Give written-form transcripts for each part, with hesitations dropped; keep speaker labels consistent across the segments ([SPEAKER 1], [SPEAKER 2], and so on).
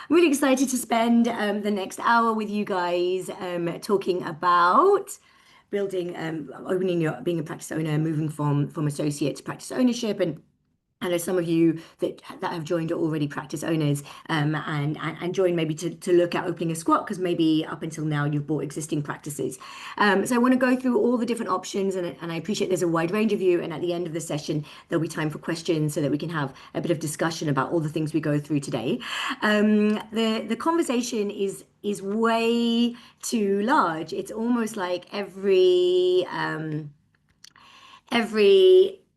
[SPEAKER 1] I'm really excited to spend the next hour with you guys talking about building, being a practice owner, moving from associate to practice ownership. And I know some of you that have joined are already practice owners and joined maybe to look at opening a squat because maybe up until now you've bought existing practices. So I want to go through all the different options and I appreciate there's a wide range of you. And at the end of the session, there'll be time for questions so that we can have a bit of discussion about all the things we go through today. The conversation is way too large. It's almost like every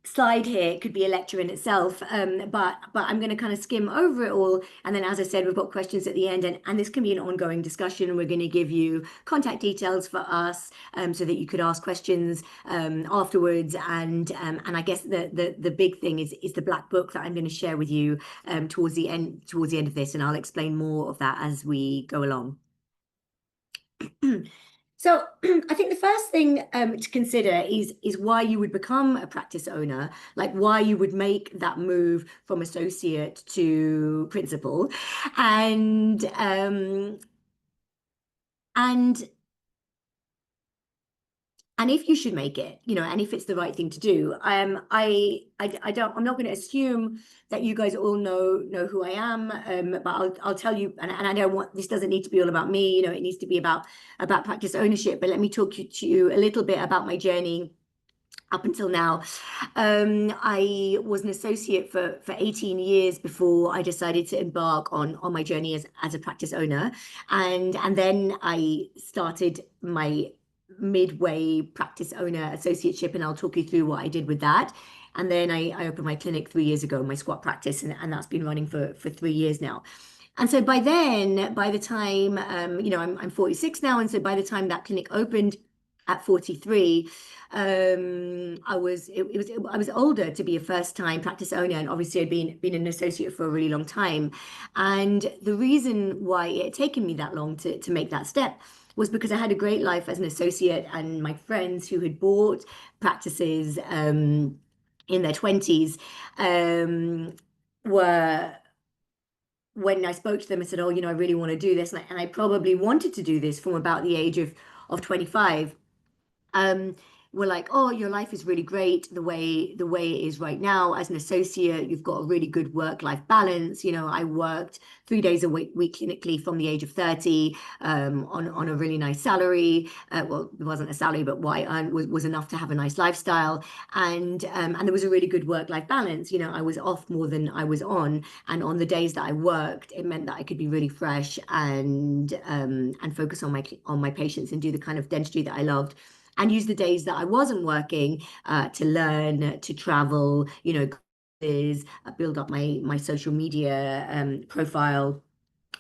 [SPEAKER 1] slide here could be a lecture in itself, but I'm going to kind of skim over it all. And then, as I said, we've got questions at the end, and this can be an ongoing discussion. And we're going to give you contact details for us so that you could ask questions afterwards. And I guess the big thing is the black book that I'm going to share with you towards the end of this, and I'll explain more of that as we go along. So I think the first thing to consider is why you would become a practice owner, like why you would make that move from associate to principal, and if you should make it, and if it's the right thing to do. I'm not going to assume that you guys all know who I am, but I'll tell you, and I don't want, this doesn't need to be all about me, it needs to be about practice ownership. But let me talk to you a little bit about my journey up until now. I was an associate for 18 years before I decided to embark on my journey as a practice owner, and then I started my midway practice owner associateship, and I'll talk you through what I did with that. And then I opened my clinic 3 years ago, my squat practice, and that's been running for 3 years now. And so by the time, I'm 46 now, and so by the time that clinic opened at 43, I was older to be a first-time practice owner, and obviously I'd been an associate for a really long time. And the reason why it had taken me that long to make that step was because I had a great life as an associate, and my friends who had bought practices in their 20s were, when I spoke to them, I said, oh, I really want to do this. And I probably wanted to do this from about the age of 25. Were like, oh, your life is really great the way it is right now. As an associate, you've got a really good work-life balance. I worked 3 days a week clinically from the age of 30 on a really nice salary. Well, it wasn't a salary, but what I earned was enough to have a nice lifestyle. And there was a really good work-life balance. I was off more than I was on. And on the days that I worked, it meant that I could be really fresh and focus on my patients and do the kind of dentistry that I loved, and use the days that I wasn't working to learn, to travel, build up my social media profile,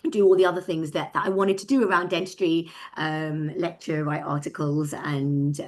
[SPEAKER 1] do all the other things that I wanted to do around dentistry, lecture, write articles, and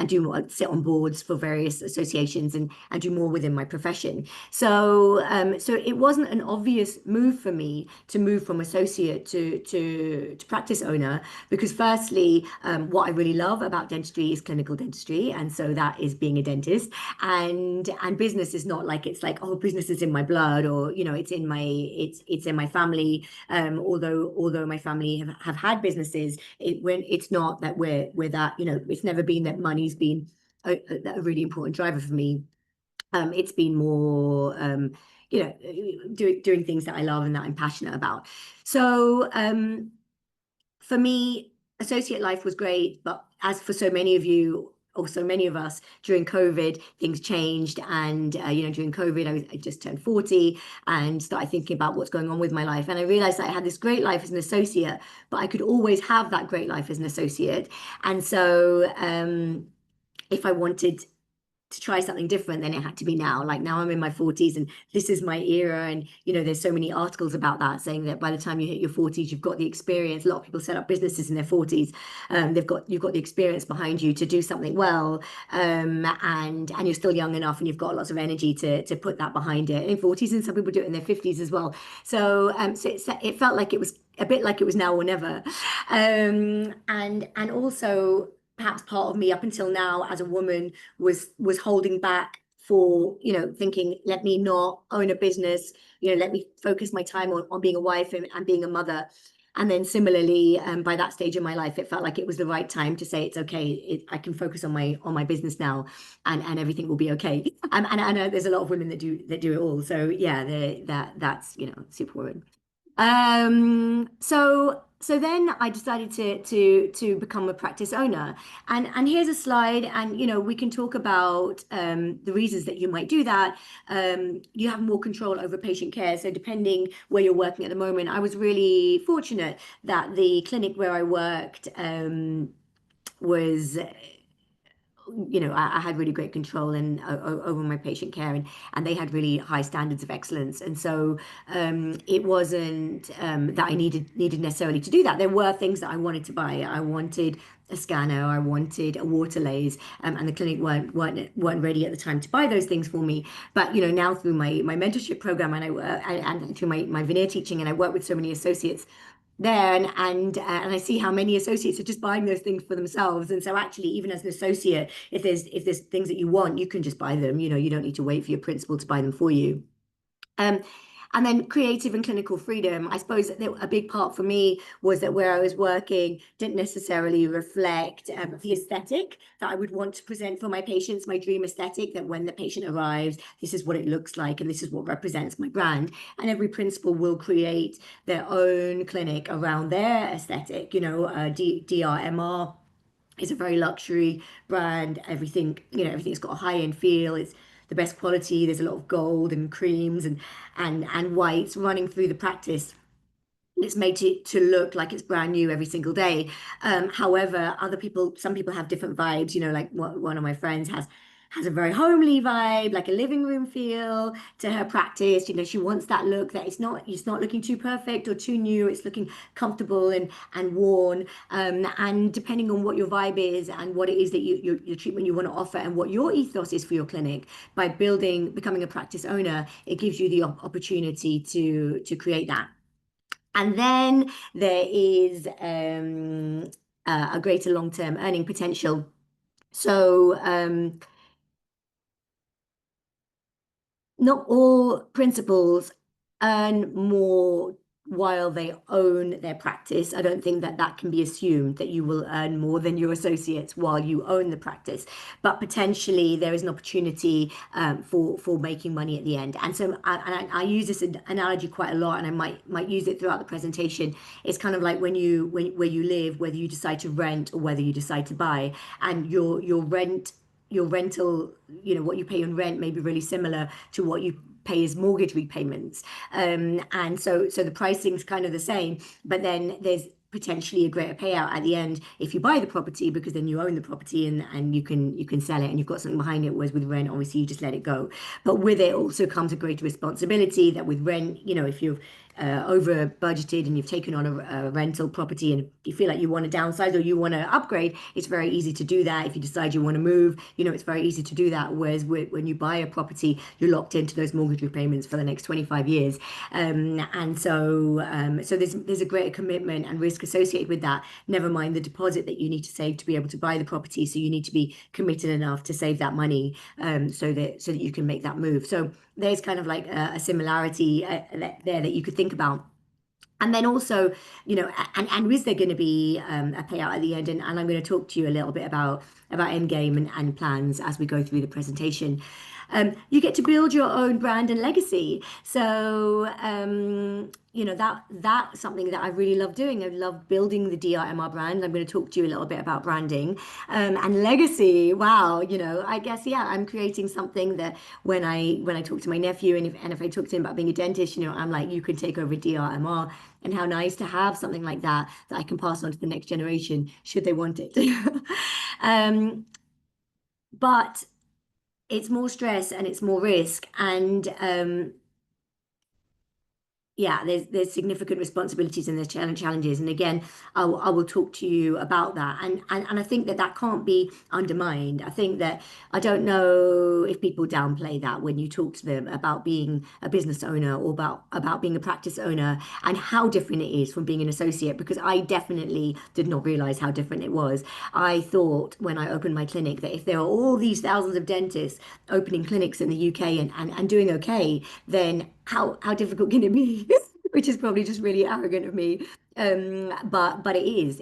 [SPEAKER 1] do more, sit on boards for various associations, and do more within my profession. So it wasn't an obvious move for me to move from associate to practice owner, because firstly, what I really love about dentistry is clinical dentistry, and so that is being a dentist, and business is not like, it's like, oh, business is in my blood, or it's in my family. Although my family have had businesses, it's not that we're that, it's never been that money's been a really important driver for me. It's been more, doing things that I love and that I'm passionate about. So for me, associate life was great, but as for so many of you, or so many of us, during COVID, things changed. And, during COVID, I just turned 40 and started thinking about what's going on with my life. And I realized that I had this great life as an associate, but I could always have that great life as an associate. And so if I wanted to try something different, then it had to be now. Like, now I'm in my 40s and this is my era. And, there's so many articles about that, saying that by the time you hit your 40s, you've got the experience. A lot of people set up businesses in their 40s. You've got the experience behind you to do something well. And you're still young enough, and you've got lots of energy to put that behind it. In 40s, and some people do it in their 50s as well. So, it felt like it was a bit like it was now or never. And also, perhaps part of me up until now as a woman was holding back for, thinking, let me not own a business, let me focus my time on being a wife and being a mother. And then similarly, by that stage in my life, it felt like it was the right time to say it's okay. I can focus on my business now, and everything will be okay. And I know there's a lot of women that do it all. So yeah, that's super important. So then I decided to become a practice owner. And here's a slide, and we can talk about the reasons that you might do that. You have more control over patient care. So depending where you're working at the moment, I was really fortunate that the clinic where I worked was I had really great control and over my patient care, and they had really high standards of excellence. And so it wasn't that I needed necessarily to do that. There were things that I wanted to buy. I wanted a scanner, I wanted a water lathe, and the clinic weren't ready at the time to buy those things for me. But now through my mentorship program, and through my veneer teaching, and I work with so many associates there, and I see how many associates are just buying those things for themselves. And so actually, even as an associate, if there's things that you want, you can just buy them. You don't need to wait for your principal to buy them for you. Um, and then creative and clinical freedom. I suppose that a big part for me was that where I was working didn't necessarily reflect the aesthetic that I would want to present for my patients, my dream aesthetic, that when the patient arrives, this is what it looks like, and this is what represents my brand. And every principal will create their own clinic around their aesthetic. DRMR is a very luxury brand. Everything's got a high-end feel. It's the best quality. There's a lot of gold and creams and whites running through the practice. It's made to look like it's brand new every single day. However, some people have different vibes. Like one of my friends has a very homely vibe, like a living room feel to her practice. She wants that look that it's not looking too perfect or too new. It's looking comfortable and worn. And depending on what your vibe is and what it is that your treatment you want to offer and what your ethos is for your clinic, by becoming a practice owner, it gives you the opportunity to create that. And then there is a greater long-term earning potential. So not all principals earn more while they own their practice. I don't think that can be assumed, that you will earn more than your associates while you own the practice. But potentially there is an opportunity for making money at the end. And so I use this analogy quite a lot, and I might use it throughout the presentation. It's kind of like where you live, whether you decide to rent or whether you decide to buy, and your rental, what you pay on rent may be really similar to what you pay as mortgage repayments. And so the pricing's kind of the same, but then there's potentially a greater payout at the end if you buy the property, because then you own the property and you can sell it and you've got something behind it. Whereas with rent, obviously you just let it go. But with it also comes a greater responsibility, that with rent, if you've over budgeted and you've taken on a rental property and you feel like you want to downsize or you want to upgrade, it's very easy to do that. If you decide you want to move, it's very easy to do that. Whereas when you buy a property, you're locked into those mortgage repayments for the next 25 years. And so there's a greater commitment and risk associated with that. Never mind the deposit that you need to save to be able to buy the property. So you need to be committed enough to save that money, so that you can make that move. So there's kind of like a similarity there that you could think about. And then also, and is there going to be a payout at the end? And I'm going to talk to you a little bit about endgame and plans as we go through the presentation. You get to build your own brand and legacy. So, that's something that I really love doing. I love building the DRMR brand. I'm going to talk to you a little bit about branding, and legacy. Wow, I guess, yeah, I'm creating something that when I talk to my nephew, and if I talk to him about being a dentist, I'm like, you can take over DRMR. And how nice to have something like that I can pass on to the next generation should they want it. But it's more stress and it's more risk, and yeah, there's significant responsibilities and there's challenges. And again, I will talk to you about that. And I think that that can't be undermined. I think that I don't know if people downplay that when you talk to them about being a business owner or about being a practice owner and how different it is from being an associate, because I definitely did not realize how different it was. I thought when I opened my clinic that if there are all these thousands of dentists opening clinics in the UK and doing okay, then how difficult can it be? Which is probably just really arrogant of me. But it is.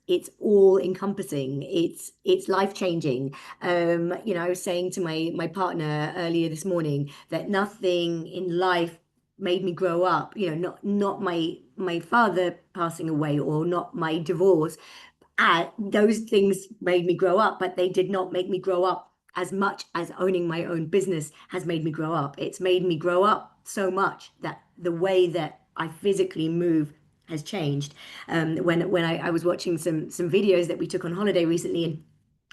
[SPEAKER 1] It's all encompassing. It's life changing. You know, I was saying to my partner earlier this morning that nothing in life made me grow up. You know, not my father passing away or not my divorce, those things made me grow up, but they did not make me grow up as much as owning my own business has made me grow up. It's made me grow up so much that the way that I physically move has changed. When I was watching some videos that we took on holiday recently, and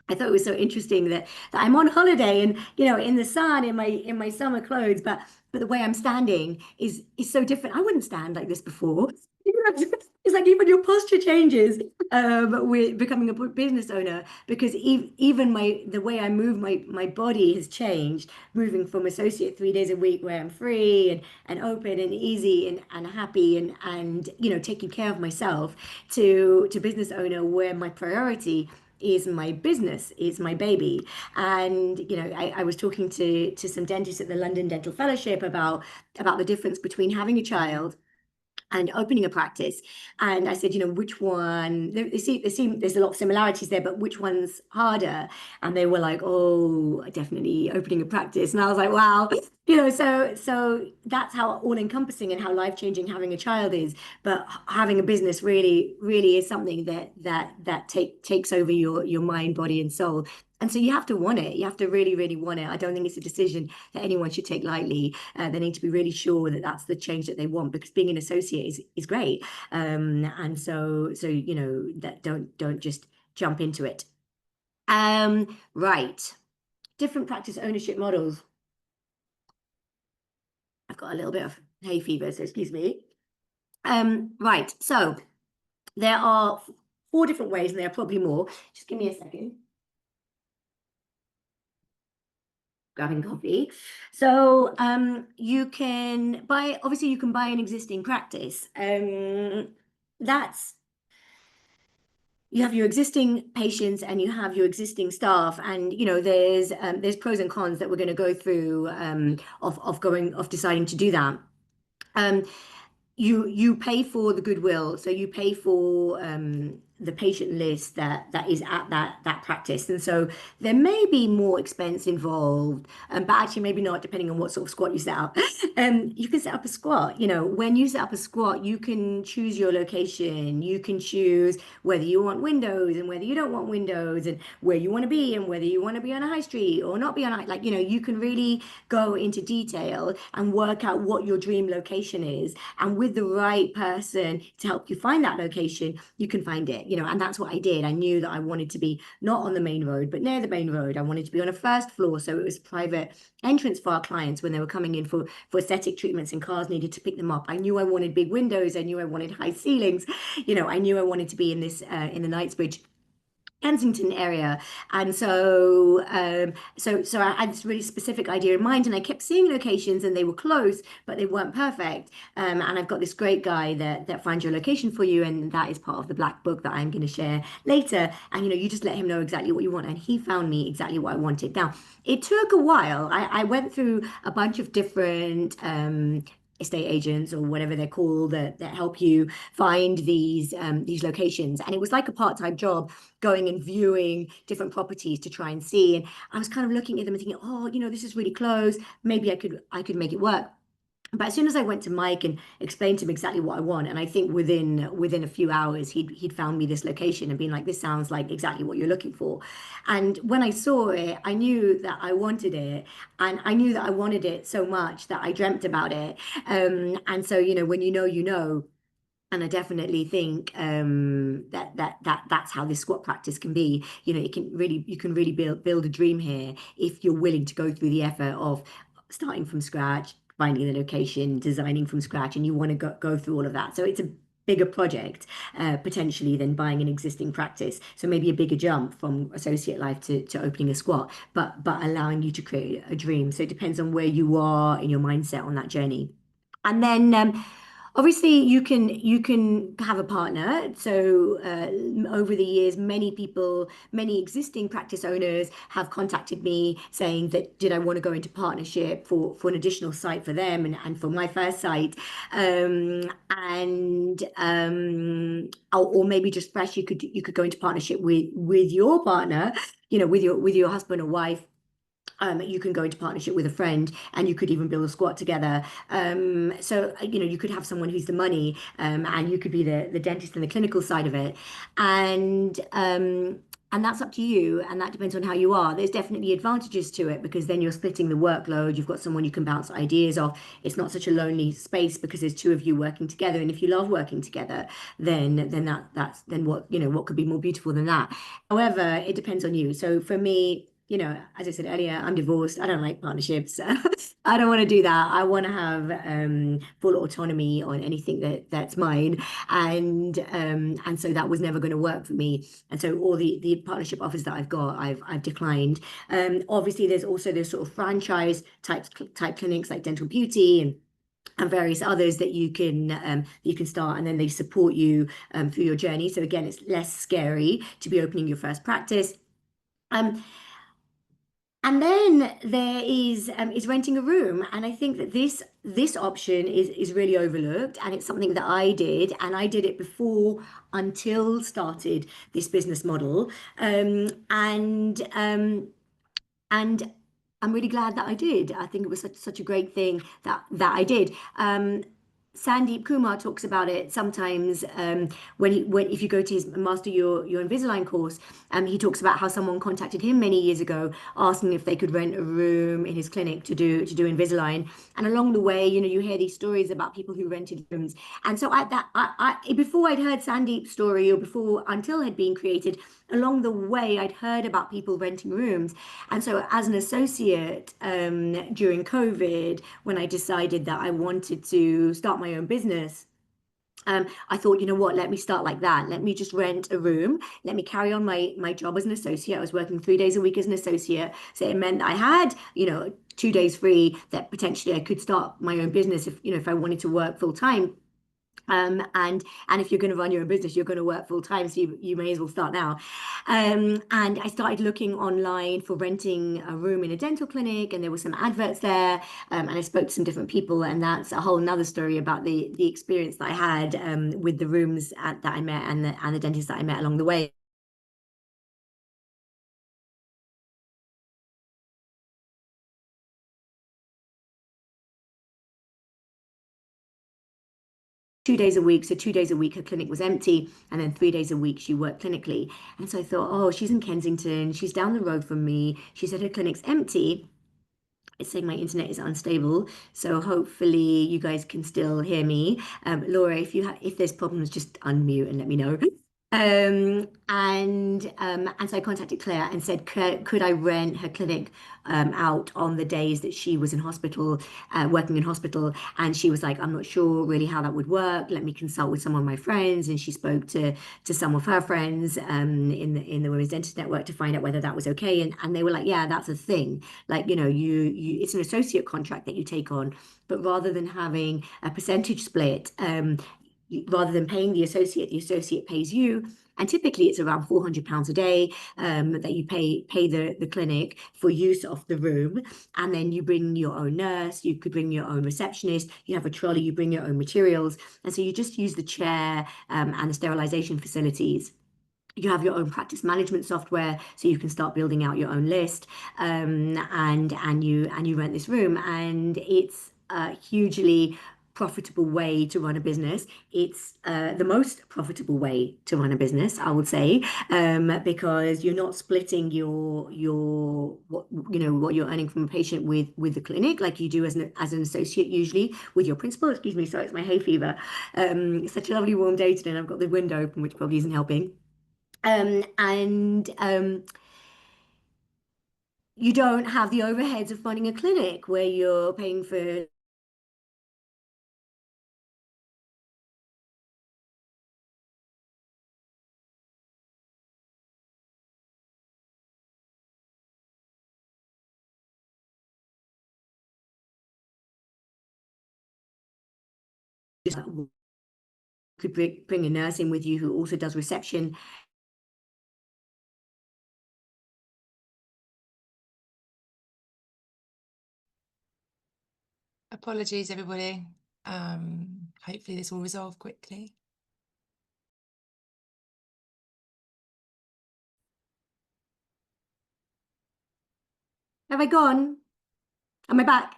[SPEAKER 1] I thought it was so interesting that I'm on holiday and you know in the sun in my summer clothes, but the way I'm standing is so different. I wouldn't stand like this before. It's like even your posture changes with becoming a business owner because even the way I move my body has changed, moving from associate 3 days a week where I'm free and open and easy and happy and you know taking care of myself to business owner where my priority is my business, is my baby. And you know, I was talking to some dentists at the London Dental Fellowship about the difference between having a child and opening a practice. And I said, you know, which one, there's a lot of similarities there, but which one's harder? And they were like, oh, definitely opening a practice. And I was like, wow, you know, so that's how all encompassing and how life-changing having a child is. But having a business really is something that takes over your mind, body, and soul. And so you have to want it. You have to really want it. I don't think it's a decision that anyone should take lightly. They need to be really sure that that's the change that they want because being an associate is great. And so you know that don't just jump into it. Right. Different practice ownership models. I've got a little bit of hay fever, so excuse me. Right. So there are four different ways, and there are probably more. Just give me a second. Grabbing coffee. So you can buy, obviously you can buy an existing practice. That's you have your existing patients and you have your existing staff, and you know there's pros and cons that we're going to go through of deciding to do that. Um, you pay for the goodwill, so you pay for the patient list that is at that practice, and so there may be more expense involved, but actually maybe not, depending on what sort of squat you set up. You can set up a squat. You know, when you set up a squat, you can choose your location. You can choose whether you want windows and whether you don't want windows, and where you want to be and whether you want to be on a high street or not be on a, like you know you can really go into detail and work out what your dream location is, and with the right person to help you find that location, you can find it, you know, and that's what I did. I knew that I wanted to be not on the main road, but near the main road. I wanted to be on a first floor, so it was private entrance for our clients when they were coming in for aesthetic treatments and cars needed to pick them up. I knew I wanted big windows. I knew I wanted high ceilings. You know, I knew I wanted to be in this in the Knightsbridge Kensington area. And so I had this really specific idea in mind, and I kept seeing locations and they were close, but they weren't perfect. And I've got this great guy that finds your location for you, and that is part of the black book that I'm going to share later. And you know, you just let him know exactly what you want, and he found me exactly what I wanted. Now, it took a while. I went through a bunch of different estate agents or whatever they're called that help you find these locations, and it was like a part-time job going and viewing different properties to try and see. And I was kind of looking at them and thinking, oh, you know, this is really close, maybe I could make it work. But as soon as I went to Mike and explained to him exactly what I want, and I think within a few hours he'd found me this location and been like, this sounds like exactly what you're looking for. And when I saw it, I knew that I wanted it, and I knew that I wanted it so much that I dreamt about it. And so, you know, when you know, you know. And I definitely think that's how this squat practice can be. You know, you can really build a dream here if you're willing to go through the effort of starting from scratch, finding the location, designing from scratch, and you want to go through all of that. So it's a bigger project potentially than buying an existing practice. So maybe a bigger jump from associate life to opening a squat, but allowing you to create a dream. So it depends on where you are in your mindset on that journey. And then obviously you can have a partner. So over the years, many people, many existing practice owners have contacted me saying that did I want to go into partnership for an additional site for them and for my first site, and or maybe just fresh you could go into partnership with your partner, with your husband or wife. You can go into partnership with a friend and you could even build a squat together. So, you could have someone who's the money, and you could be the dentist and the clinical side of it. And, um, and that's up to you. And that depends on how you are. There's definitely advantages to it because then you're splitting the workload. You've got someone you can bounce ideas off. It's not such a lonely space because there's two of you working together. And if you love working together, then what could be more beautiful than that? However, it depends on you. So for me, as I said earlier, I'm divorced. I don't like partnerships. I don't want to do that. I want to have full autonomy on anything that's mine, and so that was never going to work for me. And so all the partnership offers that I've got, I've declined. Obviously, there's also those sort of franchise type clinics like Dental Beauty and various others that you can start, and then they support you through your journey. So again, it's less scary to be opening your first practice. Um, and then there is renting a room, and I think that this option is really overlooked, and it's something that I did, and I did it before until started this business model, and I'm really glad that I did. I think it was such a great thing that I did. Sandeep Kumar talks about it sometimes when if you go to his master your Invisalign course, he talks about how someone contacted him many years ago asking if they could rent a room in his clinic to do Invisalign, and along the way, you hear these stories about people who rented rooms, and so before I'd heard Sandeep's story or before until had been created, along the way I'd heard about people renting rooms, and so as an associate during COVID, when I decided that I wanted to start my own business, I thought, you know what, let me start like that. Let me just rent a room. Let me carry on my job as an associate. I was working 3 days a week as an associate. So it meant that I had, 2 days free that potentially I could start my own business if I wanted to work full time. And if you're going to run your own business, you're going to work full time, so you may as well start now. And I started looking online for renting a room in a dental clinic, and there were some adverts there. And I spoke to some different people, and that's a whole nother story about the experience that I had with the rooms that I met and the dentists that I met along the way. 2 days a week. So 2 days a week her clinic was empty, and then 3 days a week she worked clinically. And so I thought, oh, she's in Kensington, she's down the road from me. She said her clinic's empty. It's saying my internet is unstable, so hopefully you guys can still hear me. Laura, if there's problems, just unmute and let me know. And so I contacted Claire and said, could I rent her clinic out on the days that she was in hospital, working in hospital? And she was like, I'm not sure really how that would work. Let me consult with some of my friends. And she spoke to some of her friends in the Women's Dentist Network to find out whether that was okay. And they were like, yeah, that's a thing. Like, it's an associate contract that you take on, but rather than having a percentage split, rather than paying the associate pays you. And typically it's around £400 a day that you pay the clinic for use of the room. And then you bring your own nurse, you could bring your own receptionist, you have a trolley, you bring your own materials. And so you just use the chair and the sterilization facilities. You have your own practice management software, so you can start building out your own list, and you rent this room, and it's a hugely profitable way to run a business. It's the most profitable way to run a business, I would say, because you're not splitting your what you're earning from a patient with the clinic like you do as an associate, usually with your principal. Excuse me, sorry, it's my hay fever. It's such a lovely warm day today, and I've got the window open, which probably isn't helping. And you don't have the overheads of running a clinic where you're paying for could bring a nurse in with you who also does reception.
[SPEAKER 2] Apologies, everybody. Hopefully this will resolve quickly.
[SPEAKER 1] Have I gone? Am I back?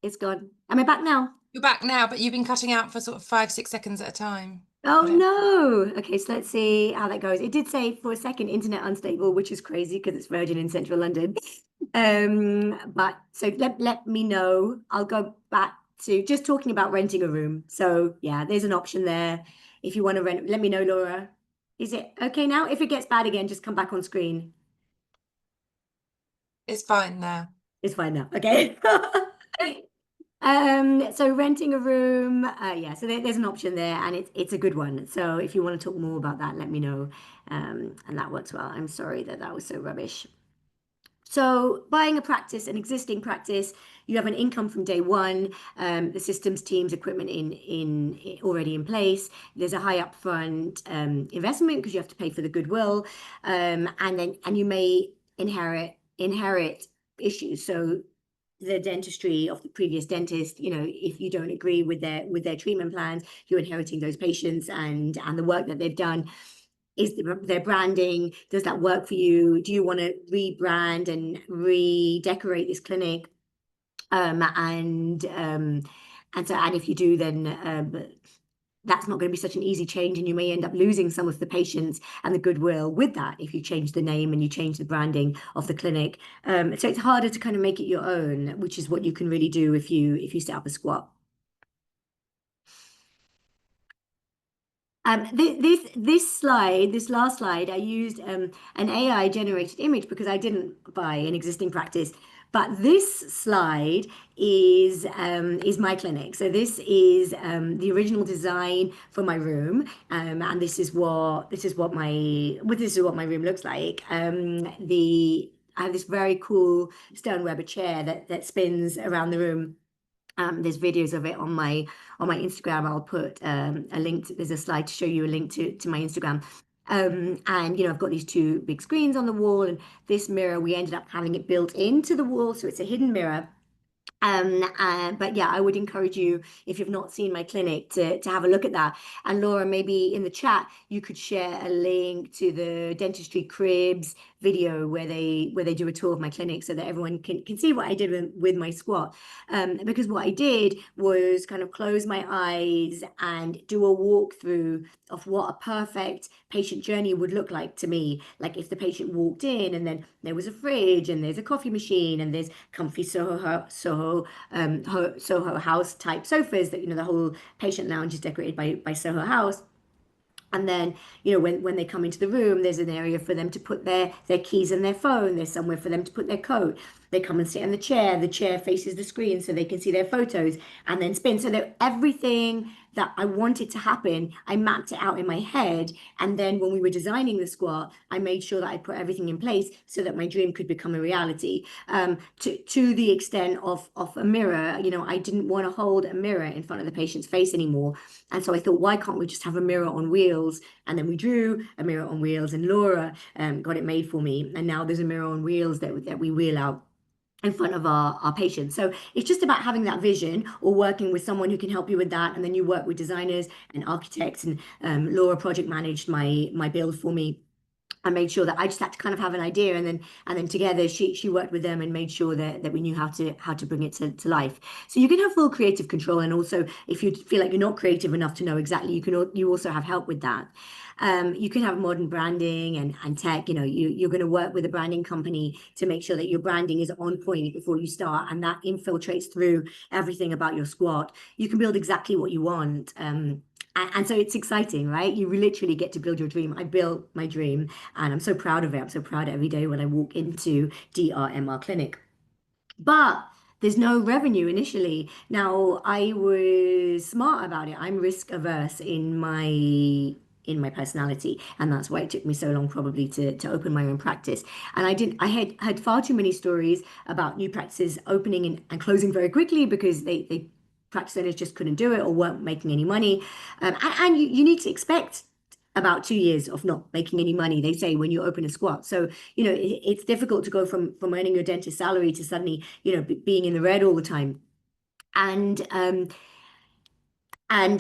[SPEAKER 1] It's gone. Am I back now?
[SPEAKER 2] You're back now, but you've been cutting out for sort of 5-6 seconds at a time.
[SPEAKER 1] Oh no. Okay, so let's see how that goes. It did say for a second internet unstable, which is crazy because it's Virgin in central London. But so let me know. I'll go back to just talking about renting a room. So yeah, there's an option there. If you want to rent, let me know, Laura. Is it okay now? If it gets bad again, just come back on screen.
[SPEAKER 2] It's fine now.
[SPEAKER 1] It's fine now. Okay. So renting a room, yeah, so there's an option there and it's a good one. So if you want to talk more about that, let me know. And that works well. I'm sorry that was so rubbish. So buying a practice, an existing practice, you have an income from day one, the systems, teams, equipment in already in place. There's a high upfront investment because you have to pay for the goodwill, and you may inherit issues. So the dentistry of the previous dentist, if you don't agree with their treatment plans, you're inheriting those patients and the work that they've done. Is their branding, does that work for you? Do you want to rebrand and redecorate this clinic? And if you do, then that's not going to be such an easy change, and you may end up losing some of the patients and the goodwill with that if you change the name and you change the branding of the clinic. So it's harder to kind of make it your own, which is what you can really do if you set up a squat. This last slide, I used an AI generated image because I didn't buy an existing practice. But this slide is my clinic. So this is the original design for my room, and this is what my room looks like. I have this very cool stone Weber chair that spins around the room. There's videos of it on my Instagram. I'll put a link. There's a slide to show you a link to my Instagram. And I've got these two big screens on the wall, and this mirror we ended up having it built into the wall, so it's a hidden mirror. But yeah, I would encourage you, if you've not seen my clinic, to have a look at that. And Laura, maybe in the chat you could share a link to the Dentistry Cribs video where they do a tour of my clinic so that everyone can see what I did with my squat. Because what I did was kind of close my eyes and do a walkthrough of what a perfect patient journey would look like to me. Like if the patient walked in and then there was a fridge and there's a coffee machine and there's comfy Soho House type sofas that, the whole patient lounge is decorated by Soho House. And then, when they come into the room, there's an area for them to put their keys and their phone. There's somewhere for them to put their coat. They come and sit in the chair. The chair faces the screen so they can see their photos and then spin. So that everything that I wanted to happen, I mapped it out in my head. And then when we were designing the squat, I made sure that I put everything in place so that my dream could become a reality. To the extent of a mirror, I didn't want to hold a mirror in front of the patient's face anymore. And so I thought, why can't we just have a mirror on wheels? And then we drew a mirror on wheels, and Laura got it made for me. And now there's a mirror on wheels that we wheel out in front of our patients. So it's just about having that vision or working with someone who can help you with that. And then you work with designers and architects, and Laura project managed my build for me. I made sure that I just had to kind of have an idea, and then together she worked with them and made sure that we knew how to bring it to life. So you can have full creative control, and also if you feel like you're not creative enough to know exactly, you also have help with that. You can have modern branding and tech. You're going to work with a branding company to make sure that your branding is on point before you start, and that infiltrates through everything about your squat. You can build exactly what you want. And so it's exciting, right? You literally get to build your dream. I built my dream and I'm so proud of it. I'm so proud every day when I walk into DRMR Clinic. But there's no revenue initially. Now, I was smart about it. I'm risk averse in my personality, and that's why it took me so long probably to open my own practice. And I had far too many stories about new practices opening and closing very quickly because they practice owners just couldn't do it or weren't making any money. And you need to expect about 2 years of not making any money, they say, when you open a squat. So, it's difficult to go from earning your dentist salary to suddenly, being in the red all the time. And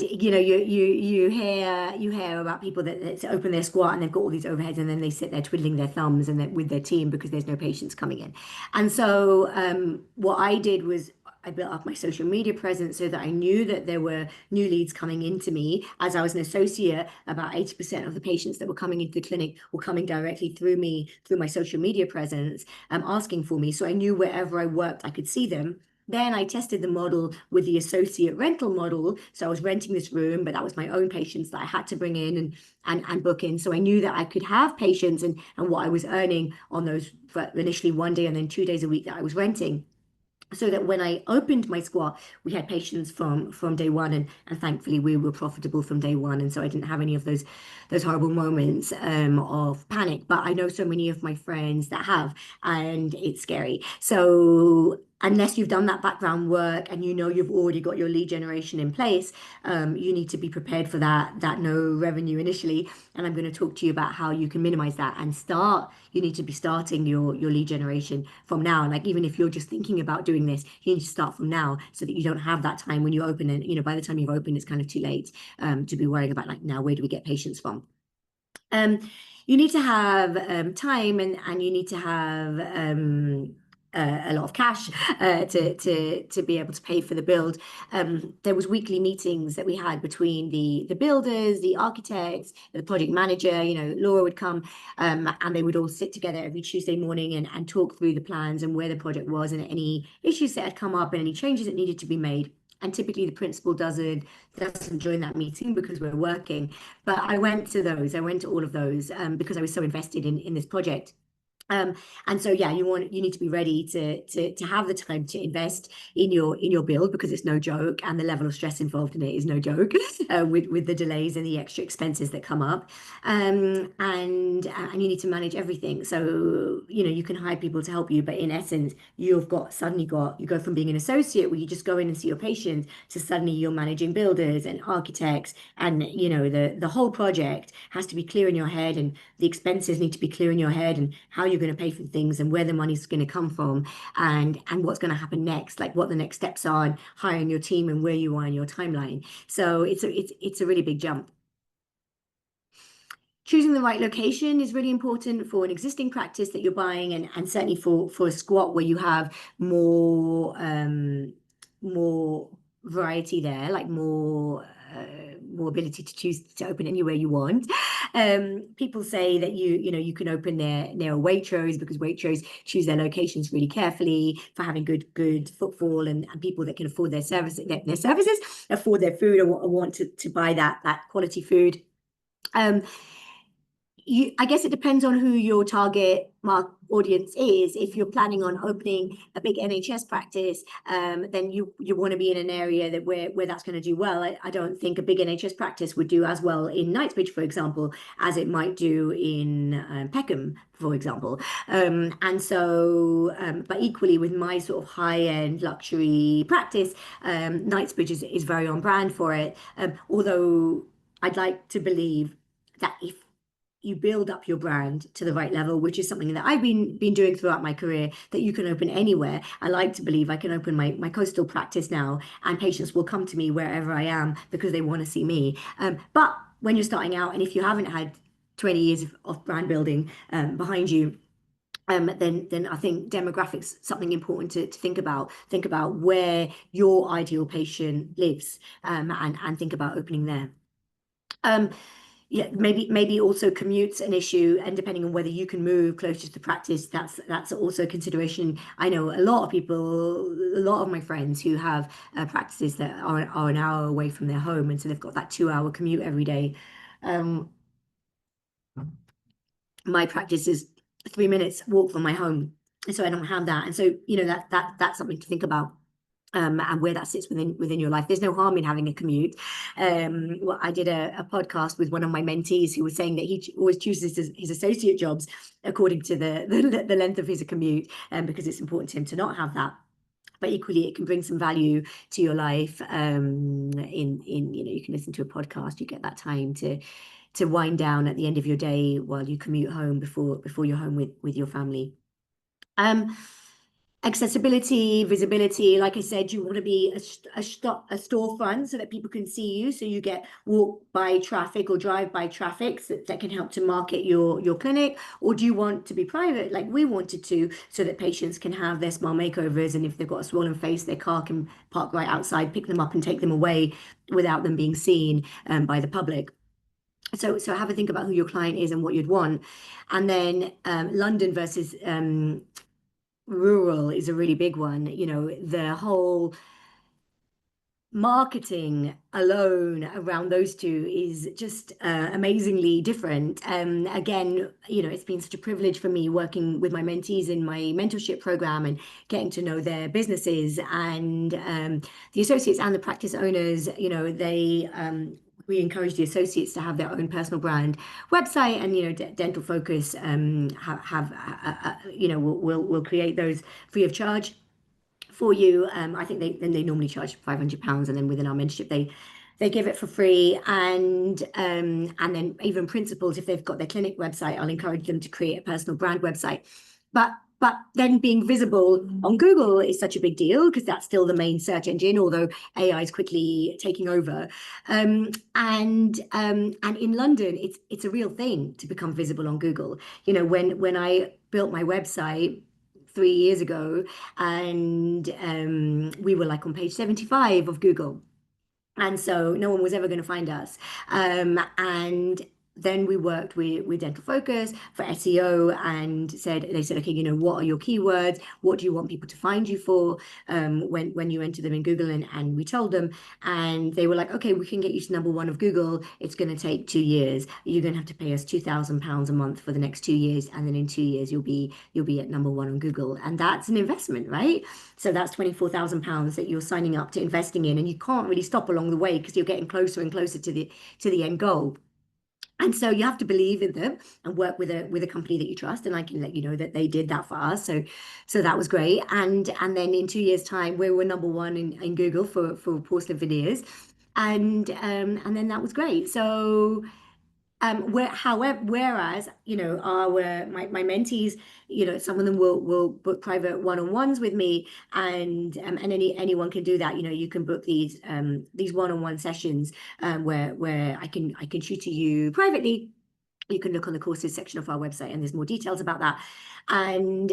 [SPEAKER 1] you hear about people that open their squat and they've got all these overheads, and then they sit there twiddling their thumbs and with their team because there's no patients coming in. And so what I did was I built up my social media presence so that I knew that there were new leads coming into me. As I was an associate, about 80% of the patients that were coming into the clinic were coming directly through me, through my social media presence, asking for me. So I knew wherever I worked, I could see them. Then I tested the model with the associate rental model. So I was renting this room, but that was my own patients that I had to bring in and book in. So I knew that I could have patients and what I was earning on those, for initially 1 day and then 2 days a week that I was renting. So that when I opened my squat, we had patients from day one, and thankfully we were profitable from day one, and so I didn't have any of those horrible moments of panic. But I know so many of my friends that have, and it's scary. So unless you've done that background work and you've already got your lead generation in place, you need to be prepared for that no revenue initially. And I'm going to talk to you about how you can minimize that and start. You need to be starting your lead generation from now. Like, even if you're just thinking about doing this, you need to start from now so that you don't have that time when you open it. By the time you've opened, it's kind of too late to be worrying about, like, now where do we get patients from? You need to have time, and you need to have a lot of cash to be able to pay for the build. There was weekly meetings that we had between the builders, the architects, the project manager. Laura would come, and they would all sit together every Tuesday morning and talk through the plans and where the project was and any issues that had come up and any changes that needed to be made. And typically the principal doesn't join that meeting because we're working. But I went to all of those because I was so invested in this project. And so, yeah, you need to be ready to have the time to invest in your build, because it's no joke, and the level of stress involved in it is no joke, with the delays and the extra expenses that come up. And you need to manage everything. So you can hire people to help you, but in essence, you go from being an associate where you just go in and see your patients to suddenly you're managing builders and architects, and the whole project has to be clear in your head, and the expenses need to be clear in your head, and how you're going to pay for things and where the money's going to come from, and what's going to happen next, like what the next steps are, and hiring your team and where you are in your timeline. So it's a really big jump. Choosing the right location is really important for an existing practice that you're buying, and certainly for a squat where you have more variety there, like more ability to choose to open anywhere you want. People say that you can open near a Waitrose, because Waitrose choose their locations really carefully for having good footfall, and people that can afford their services, afford their food, or want to buy that quality food. I guess it depends on who your target audience is. If you're planning on opening a big NHS practice, then you want to be in an area where that's going to do well. I don't think a big NHS practice would do as well in Knightsbridge, for example, as it might do in Peckham, for example. But equally with my sort of high-end luxury practice, Knightsbridge is very on brand for it. Although I'd like to believe that if you build up your brand to the right level, which is something that I've been doing throughout my career, that you can open anywhere. I like to believe I can open my coastal practice now, and patients will come to me wherever I am because they want to see me. But when you're starting out, and if you haven't had 20 years of brand building behind you, then I think demographics something important to think about. Think about where your ideal patient lives, and think about opening there. Yeah, maybe also commute's an issue, and depending on whether you can move closer to the practice, that's also a consideration. I know a lot of my friends who have practices that are an hour away from their home, and so they've got that 2-hour commute every day. My practice is 3 minutes walk from my home, and so I don't have that, and so that's something to think about. And where that sits within your life. There's no harm in having a commute. Well, I did a podcast with one of my mentees who was saying that he always chooses his associate jobs according to the length of his commute, because it's important to him to not have that. but equally it can bring some value to your life. You can listen to a podcast, you get that time to wind down at the end of your day while you commute home before you're home with your family. Um, Accessibility, visibility, like I said, you want to be a storefront so that people can see you. So you get walk by traffic or drive by traffic that can help to market your clinic. Or do you want to be private like we wanted to, so that patients can have their smile makeovers, and if they've got a swollen face, their car can park right outside, pick them up and take them away without them being seen by the public. So have a think about who your client is and what you'd want. And then London versus rural is a really big one. The whole marketing alone around those two is just amazingly different. Again, it's been such a privilege for me working with my mentees in my mentorship program and getting to know their businesses, and the associates and the practice owners. We encourage the associates to have their own personal brand website, and Dental Focus will create those free of charge for you. I think they normally charge £500, and then within our mentorship they give it for free. And then even principals, if they've got their clinic website, I'll encourage them to create a personal brand website. But then being visible on Google is such a big deal, because that's still the main search engine, although AI is quickly taking over. And in London, it's a real thing to become visible on Google. When I built my website 3 years ago, and we were like on page 75 of Google. And so no one was ever going to find us. And then we worked with Dental Focus for SEO, and they said, okay, what are your keywords? What do you want people to find you for when you enter them in Google? And we told them, and they were like, okay, we can get you to #1 of Google. It's going to take 2 years. You're going to have to pay us £2,000 a month for the next 2 years, and then in 2 years you'll be at #1 on Google. And that's an investment, right? So that's £24,000 that you're signing up to investing in, and you can't really stop along the way, because you're getting closer and closer to the end goal. And so you have to believe in them and work with a company that you trust. And I can let you know that they did that for us. So that was great. And then in 2 years' time, we were #1 in Google for porcelain veneers. And then that was great. So whereas my mentees, some of them will book private one-on-ones with me, and anyone can do that. You can book these one-on-one sessions where I can tutor you privately. You can look on the courses section of our website, and there's more details about that. And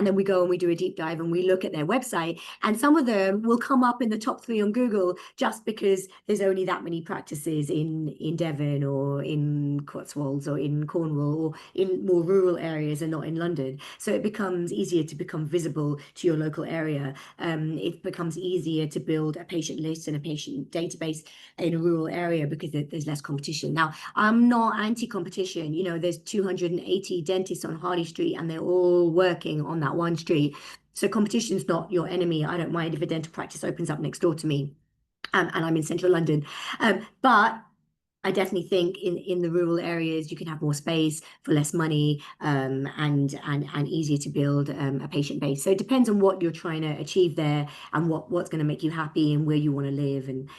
[SPEAKER 1] then we go and we do a deep dive, and we look at their website, and some of them will come up in the top 3 on Google just because there's only that many practices in Devon or in Cotswolds or in Cornwall or in more rural areas, and not in London. So it becomes easier to become visible to your local area. It becomes easier to build a patient list and a patient database in a rural area because there's less competition. Now, I'm not anti-competition. There's 280 dentists on Harley Street, and they're all working on that one street. So competition's not your enemy. I don't mind if a dental practice opens up next door to me, and I'm in central London. But I definitely think in the rural areas you can have more space for less money, and easier to build a patient base. So it depends on what you're trying to achieve there, and what's going to make you happy, and where you want to live, and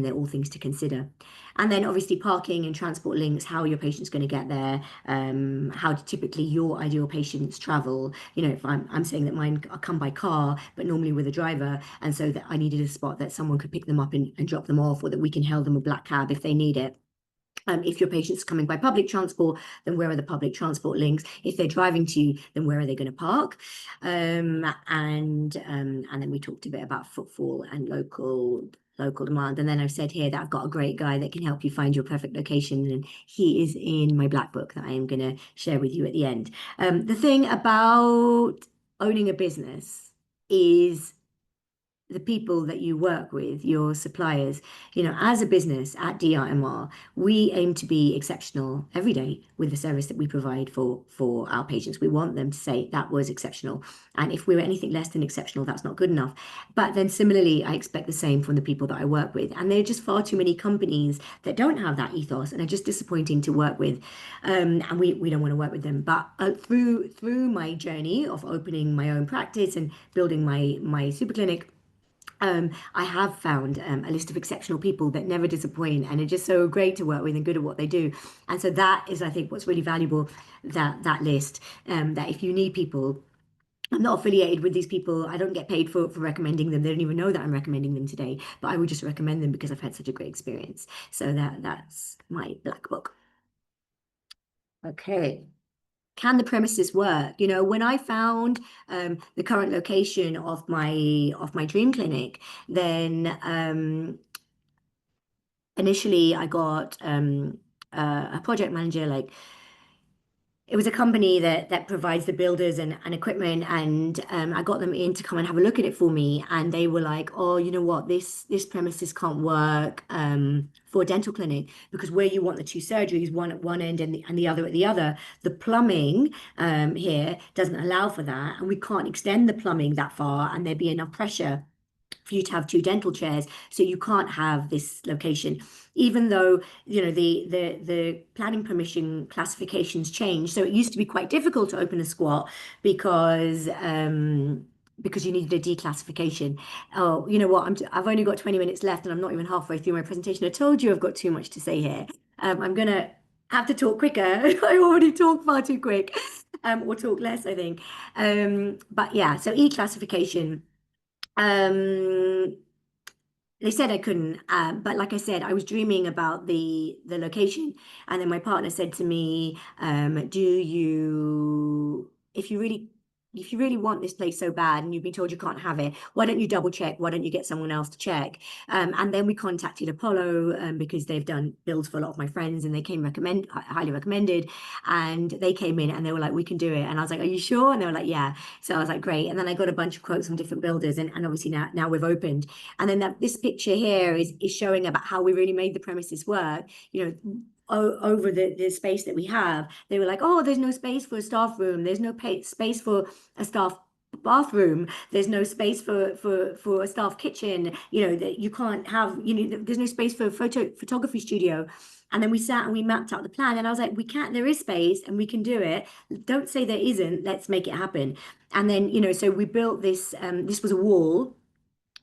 [SPEAKER 1] they're all things to consider. And then obviously parking and transport links, how your patient's going to get there, how typically your ideal patients travel. If I'm saying that mine come by car, but normally with a driver, and so that I needed a spot that someone could pick them up and drop them off, or that we can hail them a black cab if they need it. If your patient's coming by public transport, then where are the public transport links? If they're driving to you, then where are they going to park? And then we talked a bit about footfall and local demand. And then I've said here that I've got a great guy that can help you find your perfect location, and he is in my black book that I am going to share with you at the end. The thing about owning a business is the people that you work with, your suppliers. As a business at DRMR, we aim to be exceptional every day with the service that we provide for our patients. We want them to say that was exceptional. And if we're anything less than exceptional, that's not good enough. But then similarly, I expect the same from the people that I work with. And there are just far too many companies that don't have that ethos, and are just disappointing to work with. And we don't want to work with them. But through my journey of opening my own practice and building my super clinic, I have found a list of exceptional people that never disappoint and are just so great to work with and good at what they do. And so that is, I think, what's really valuable, that list. That if you need people, I'm not affiliated with these people. I don't get paid for recommending them. They don't even know that I'm recommending them today, but I would just recommend them because I've had such a great experience. So that's my black book. Okay. Can the premises work? You know, when I found the current location of my dream clinic, then initially I got a project manager. Like, it was a company that provides the builders and equipment, and I got them in to come and have a look at it for me, and they were like, oh, you know what, this premises can't work for a dental clinic, because where you want the two surgeries, one at one end and the other at the other, the plumbing here doesn't allow for that, and we can't extend the plumbing that far, and there'd be enough pressure for you to have two dental chairs, so you can't have this location. Even though, you know, the planning permission classifications change, so it used to be quite difficult to open a squat because you needed a declassification. Oh, you know what? I've only got 20 minutes left, and I'm not even halfway through my presentation. I told you I've got too much to say here. I'm gonna have to talk quicker. I already talk far too quick, or talk less, I think. But yeah, so e-classification. Um, they said I couldn't, but like I said, I was dreaming about the location, and then my partner said to me, "Do you, if you really want this place so bad, and you've been told you can't have it, why don't you double check? Why don't you get someone else to check?" And then we contacted Apollo because they've done builds for a lot of my friends, and they came highly recommended, and they came in and they were like, "We can do it," and I was like, "Are you sure?" And they were like, "Yeah." So I was like, "Great," and then I got a bunch of quotes from different builders, and obviously now we've opened. And then this picture here is showing about how we really made the premises work. You know, over the space that we have, they were like, "Oh, there's no space for a staff room. There's no space for a staff bathroom. There's no space for a staff kitchen. You know, that you can't have. You know, there's no space for a photography studio." And then we sat and we mapped out the plan, and I was like, "We can't. There is space, and we can do it. Don't say there isn't. Let's make it happen." And then, you know, so we built this. This was a wall,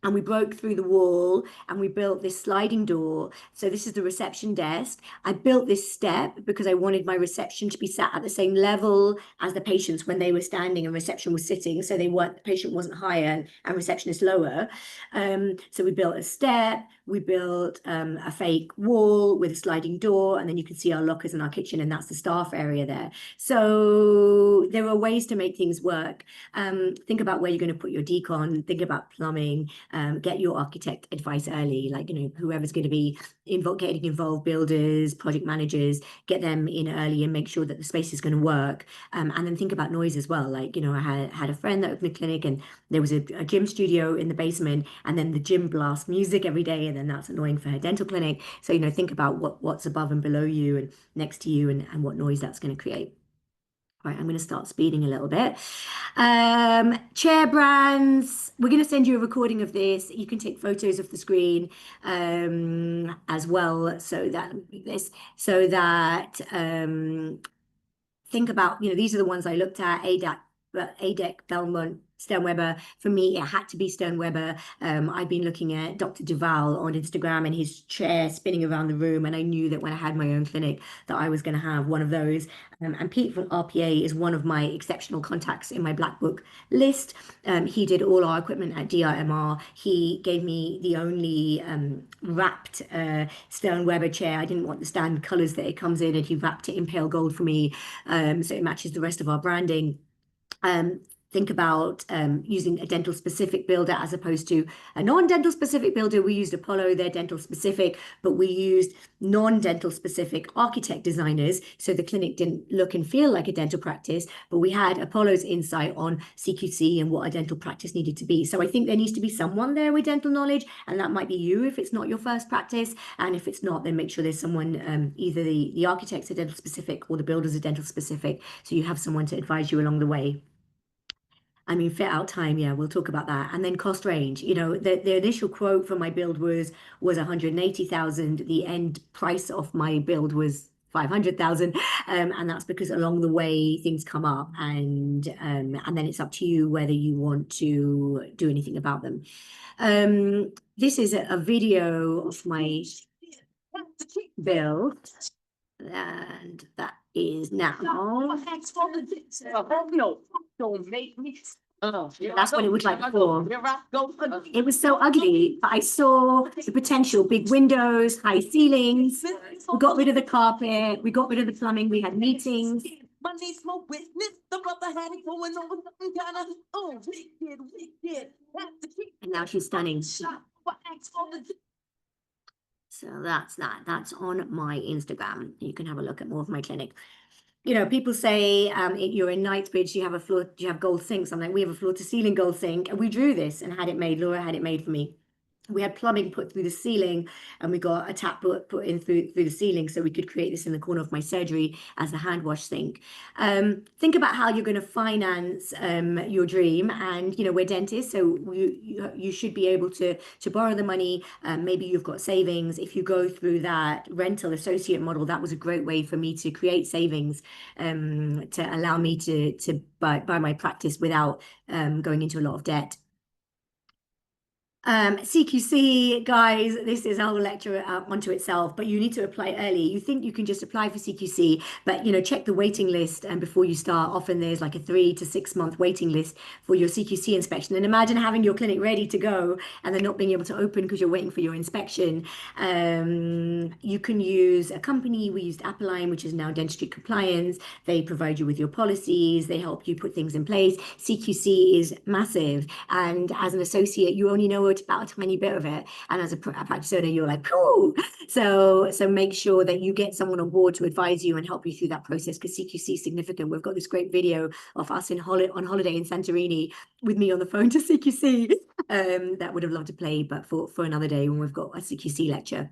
[SPEAKER 1] and we broke through the wall and we built this sliding door. So this is the reception desk. I built this step because I wanted my reception to be sat at the same level as the patients when they were standing and reception was sitting. So the patient wasn't higher and receptionist lower. So we built a step, we built a fake wall with a sliding door, and then you can see our lockers and our kitchen, and that's the staff area there. So there are ways to make things work. Think about where you're going to put your decon, think about plumbing, get your architect advice early, like, you know, whoever's going to be getting involved, builders, project managers, get them in early and make sure that the space is going to work. And then think about noise as well. Like, you know, I had a friend that opened a clinic, and there was a gym studio in the basement, and then the gym blasts music every day, and then that's annoying for her dental clinic. So, you know, think about what's above and below you and next to you, and what noise that's going to create. All right, I'm going to start speeding a little bit. Chair brands. We're going to send you a recording of this. You can take photos of the screen as well, so that think about, you know, these are the ones I looked at: ADEC, Belmont, Sternweber. For me, it had to be Sternweber. I've been looking at Dr. Duval on Instagram and his chair spinning around the room, and I knew that when I had my own clinic that I was going to have one of those. And Pete from RPA is one of my exceptional contacts in my Black Book list. He did all our equipment at DRMR. He gave me the only wrapped Sternweber chair. I didn't want the standard colors that it comes in, and he wrapped it in pale gold for me, so it matches the rest of our branding. Um, think about using a dental specific builder as opposed to a non-dental specific builder. We used Apollo, they're dental specific, but we used non-dental specific architect designers. So the clinic didn't look and feel like a dental practice, but we had Apollo's insight on CQC and what a dental practice needed to be. So I think there needs to be someone there with dental knowledge, and that might be you if it's not your first practice. And if it's not, then make sure there's someone, either the architects are dental specific or the builders are dental specific. So you have someone to advise you along the way. I mean, fit out time, yeah, we'll talk about that. And then cost range. You know, the initial quote for my build was 180,000. The end price of my build was 500,000. And that's because along the way things come up, and then it's up to you whether you want to do anything about them. This is a video of my build, and that is now. That's what it was like before. It was so ugly, but I saw the potential: big windows, high ceilings. We got rid of the carpet, we got rid of the plumbing, we had meetings. And now she's stunning. So that's that. That's on my Instagram. You can have a look at more of my clinic. You know, people say you're in Knightsbridge, you have a floor, you have gold sinks. I'm like, we have a floor to ceiling gold sink, and we drew this and had it made. Laura had it made for me. We had plumbing put through the ceiling, and we got a tap put in through the ceiling, so we could create this in the corner of my surgery as a hand wash sink. Think about how you're going to finance your dream. And you know, we're dentists, so you should be able to borrow the money. Maybe you've got savings. If you go through that rental associate model, that was a great way for me to create savings to allow me to buy my practice without going into a lot of debt. CQC, guys, this is a whole lecture onto itself, but you need to apply early. You think you can just apply for CQC, but you know, check the waiting list and before you start. Often there's like a 3 to 6 month waiting list for your CQC inspection. And imagine having your clinic ready to go and then not being able to open because you're waiting for your inspection. You can use a company. We used Appeline, which is now dentistry compliance. They provide you with your policies. They help you put things in place. CQC is massive, and as an associate, you only know about a tiny bit of it, and as a practice owner, you're like, oh. So make sure that you get someone on board to advise you and help you through that process, because CQC is significant. We've got this great video of us on holiday in Santorini with me on the phone to CQC that would have loved to play, but for another day when we've got a CQC lecture.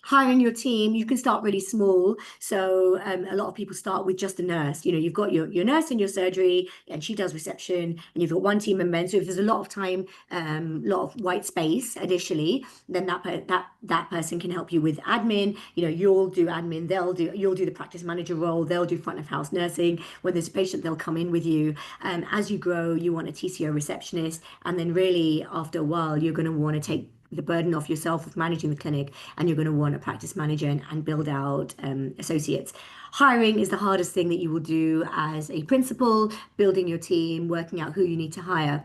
[SPEAKER 1] Hiring your team, you can start really small. So a lot of people start with just a nurse. You know, you've got your nurse in your surgery, and she does reception, and you've got one team member. So if there's a lot of time, a lot of white space additionally, then that person can help you with admin. You know, you'll do admin, you'll do the practice manager role, they'll do front of house nursing. When there's a patient, they'll come in with you. As you grow, you want a TCO receptionist, and then really after a while, you're going to want to take the burden off yourself of managing the clinic, and you're going to want a practice manager and build out associates. Hiring is the hardest thing that you will do as a principal, building your team, working out who you need to hire.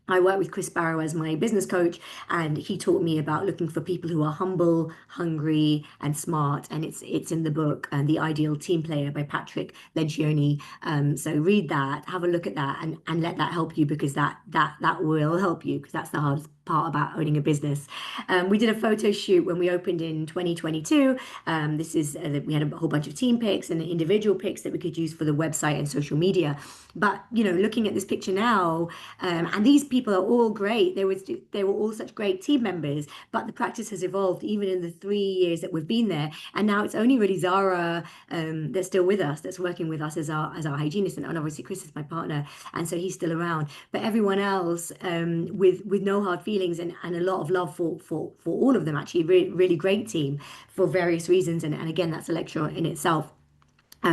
[SPEAKER 1] I work with Chris Barrow as my business coach, and he taught me about looking for people who are humble, hungry, and smart. And it's in the book, The Ideal Team Player by Patrick Lencioni. So read that, have a look at that, and let that help you, because that will help you, because that's the hardest part about owning a business. We did a photo shoot when we opened in 2022. This is we had a whole bunch of team pics and individual pics that we could use for the website and social media. But you know, looking at this picture now, and these people are all great. They were all such great team members. But the practice has evolved even in the 3 years that we've been there, and now it's only really Zara that's still with us, that's working with us as our hygienist, and obviously Chris is my partner, and so he's still around. But everyone else, with no hard feelings, and a lot of love for all of them. Actually, really great team for various reasons, and again, that's a lecture in itself.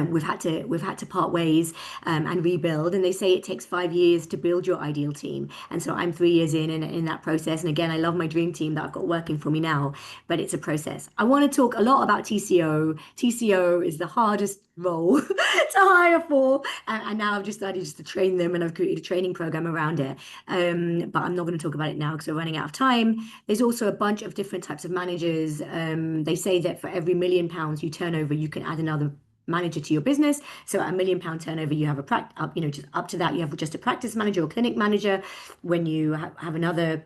[SPEAKER 1] We've had to part ways and rebuild, and they say it takes 5 years to build your ideal team. And so I'm 3 years in that process. And again, I love my dream team that I've got working for me now, but it's a process. I want to talk a lot about TCO. TCO is the hardest role to hire for, and now I've just started to train them, and I've created a training program around it. But I'm not going to talk about it now because we're running out of time. There's also a bunch of different types of managers. They say that for every £1 million you turn over, you can add another manager to your business. So at £1 million turnover, you have just up to that, you have just a practice manager or clinic manager. When you have another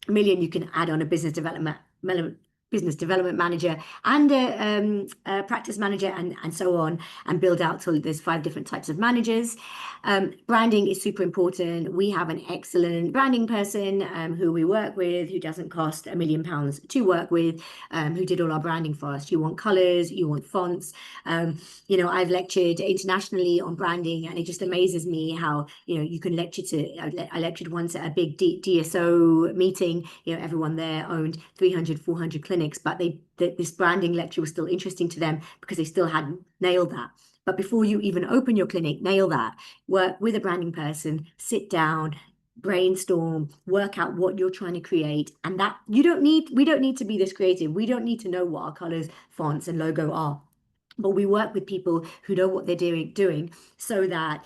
[SPEAKER 1] million, you can add on a business development manager and a practice manager, and so on, and build out till there's 5 different types of managers. Branding is super important. We have an excellent branding person who we work with, who doesn't cost £1 million to work with, who did all our branding for us. You want colors, you want fonts. You know, I've lectured internationally on branding, and it just amazes me how, you know, you can lecture I lectured once at a big DSO meeting. You know, everyone there owned 300, 400 clinics. clinics, but this branding lecture was still interesting to them because they still hadn't nailed that. But before you even open your clinic, nail that. Work with a branding person, sit down, brainstorm, work out what you're trying to create. And that we don't need to be this creative. We don't need to know what our colors, fonts, and logo are. But we work with people who know what they're doing so that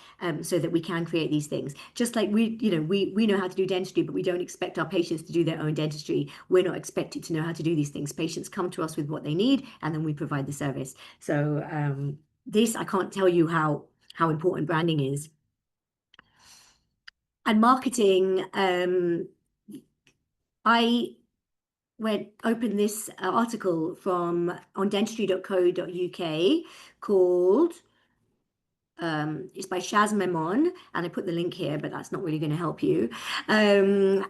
[SPEAKER 1] we can create these things. Just like we know how to do dentistry, but we don't expect our patients to do their own dentistry. We're not expected to know how to do these things. Patients come to us with what they need, and then we provide the service. So I can't tell you how important branding is. And marketing, I opened this article from on dentistry.co.uk called it's by Shaz Memon, and I put the link here, but that's not really going to help you. And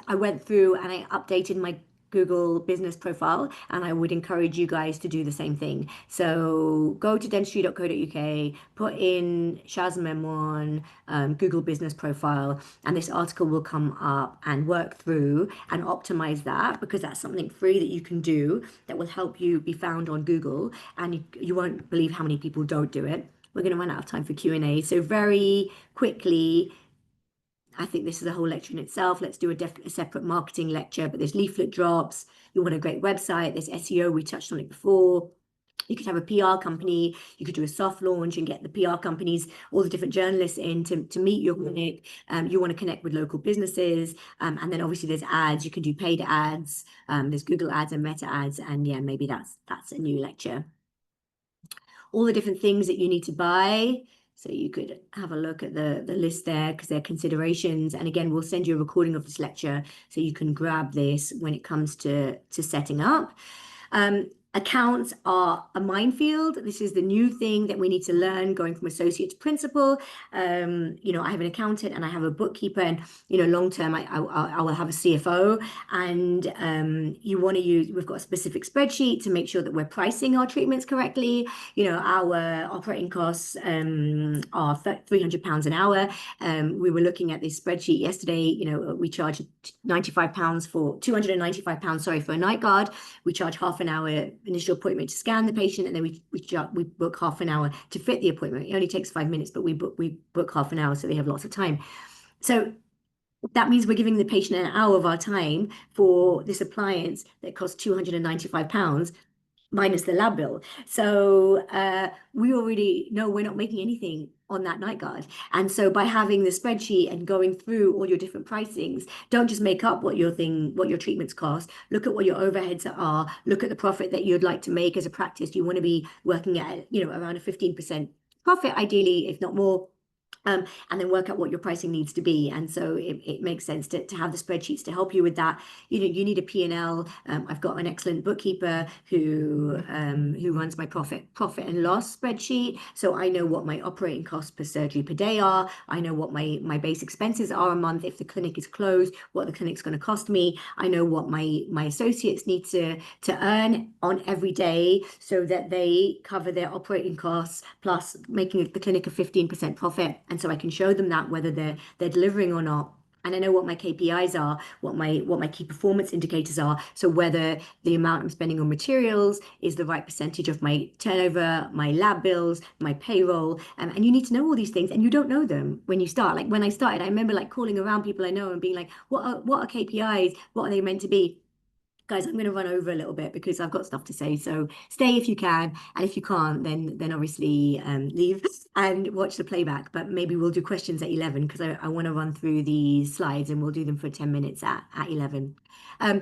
[SPEAKER 1] I went through and I updated my Google business profile, and I would encourage you guys to do the same thing. So go to dentistry.co.uk, put in Shaz Memon Google business profile, and this article will come up, and work through and optimize that, because that's something free that you can do that will help you be found on Google, and you won't believe how many people don't do it. We're going to run out of time for Q&A. So very quickly, I think this is a whole lecture in itself. Let's do a separate marketing lecture, but there's leaflet drops. You want a great website. There's SEO. We touched on it before. You could have a PR company. You could do a soft launch and get the PR companies, all the different journalists in to meet your clinic. You want to connect with local businesses. And then obviously there's ads. You can do paid ads. There's Google ads and Meta ads. And yeah, maybe that's a new lecture. All the different things that you need to buy. So you could have a look at the list there, because they're considerations. And again, we'll send you a recording of this lecture so you can grab this when it comes to setting up. Accounts are a minefield. This is the new thing that we need to learn, going from associate to principal. I have an accountant and I have a bookkeeper, and long term I will have a CFO. And you want to use. We've got a specific spreadsheet to make sure that we're pricing our treatments correctly. Our operating costs are £300 an hour. We were looking at this spreadsheet yesterday. We charge £295 for a night guard. We charge half an hour initial appointment to scan the patient, and then we book half an hour to fit the appointment. It only takes 5 minutes, but we book half an hour, so they have lots of time. So that means we're giving the patient an hour of our time for this appliance that costs £295 minus the lab bill. So we already know we're not making anything on that night guard. And so by having the spreadsheet and going through all your different pricings, don't just make up what your treatments cost. Look at what your overheads are. Look at the profit that you'd like to make as a practice. You want to be working at around a 15% profit, ideally, if not more. And then work out what your pricing needs to be. And so it makes sense to have the spreadsheets to help you with that. You need a P&L. I've got an excellent bookkeeper who runs my profit and loss spreadsheet. So I know what my operating costs per surgery per day are. I know what my base expenses are a month. If the clinic is closed, what the clinic's going to cost me. I know what my associates need to earn on every day so that they cover their operating costs, plus making the clinic a 15% profit. And so I can show them that, whether they're delivering or not. And I know what my KPIs are, what my key performance indicators are. So whether the amount I'm spending on materials is the right percentage of my turnover, my lab bills, my payroll. And you need to know all these things, and you don't know them when you start. Like when I started, I remember calling around people I know and being like, what are KPIs? What are they meant to be? Guys, I'm going to run over a little bit because I've got stuff to say. So stay if you can, and if you can't, then obviously leave and watch the playback. But maybe we'll do questions at 11, because I want to run through these slides, and we'll do them for 10 minutes at 11. I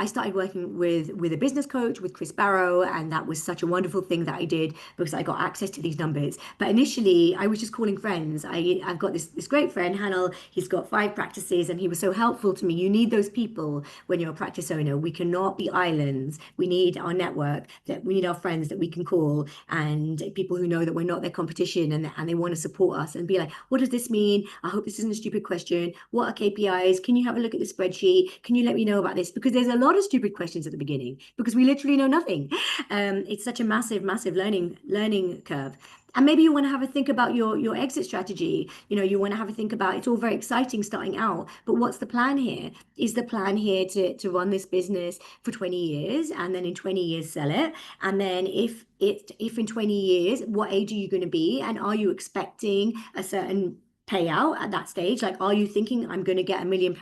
[SPEAKER 1] started working with a business coach, with Chris Barrow, and that was such a wonderful thing that I did, because I got access to these numbers. But initially, I was just calling friends. I've got this great friend, Hanel. He's got 5 practices, and he was so helpful to me. You need those people when you're a practice owner. We cannot be islands. We need our network, that we need our friends that we can call, and people who know that we're not their competition, and they want to support us and be like, what does this mean? I hope this isn't a stupid question. What are KPIs? Can you have a look at the spreadsheet? Can you let me know about this? Because there's a lot of stupid questions at the beginning, because we literally know nothing. It's such a massive learning curve. And maybe you want to have a think about your exit strategy. You want to have a think about, it's all very exciting starting out, but what's the plan here? Is the plan here to run this business for 20 years and then in 20 years sell it? And then if in 20 years, what age are you going to be? And are you expecting a certain payout at that stage? Like, are you thinking I'm going to get £1 million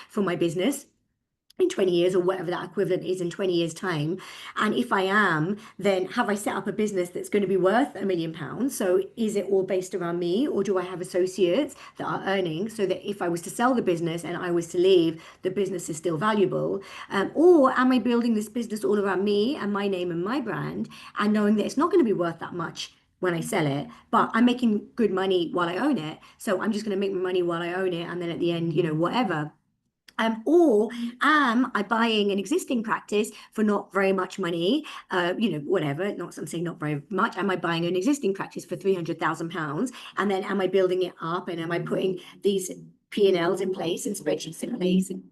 [SPEAKER 1] for my business in 20 years or whatever that equivalent is in 20 years time? And if I am, then have I set up a business that's going to be worth £1 million? So is it all based around me, or do I have associates that are earning so that if I was to sell the business and I was to leave, the business is still valuable? Or am I building this business all around me and my name and my brand, and knowing that it's not going to be worth that much when I sell it, but I'm making good money while I own it, so I'm just going to make my money while I own it, and then at the end, whatever. Or am I buying an existing practice for not very much money? Whatever, not, I'm saying not very much. Am I buying an existing practice for £300,000? And then am I building it up, and am I putting these P&Ls in place and spreadsheets in place and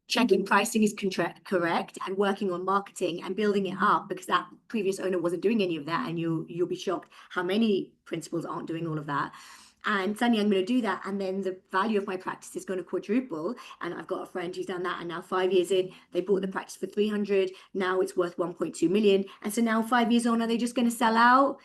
[SPEAKER 1] checking pricing is correct and working on marketing and building it up, because that previous owner wasn't doing any of that, and you'll be shocked how many principals aren't doing all of that. And suddenly I'm going to do that, and then the value of my practice is going to quadruple. And I've got a friend who's done that, and now 5 years in, they bought the practice for 300. Now it's worth 1.2 million. And so now 5 years on, are they just going to sell out,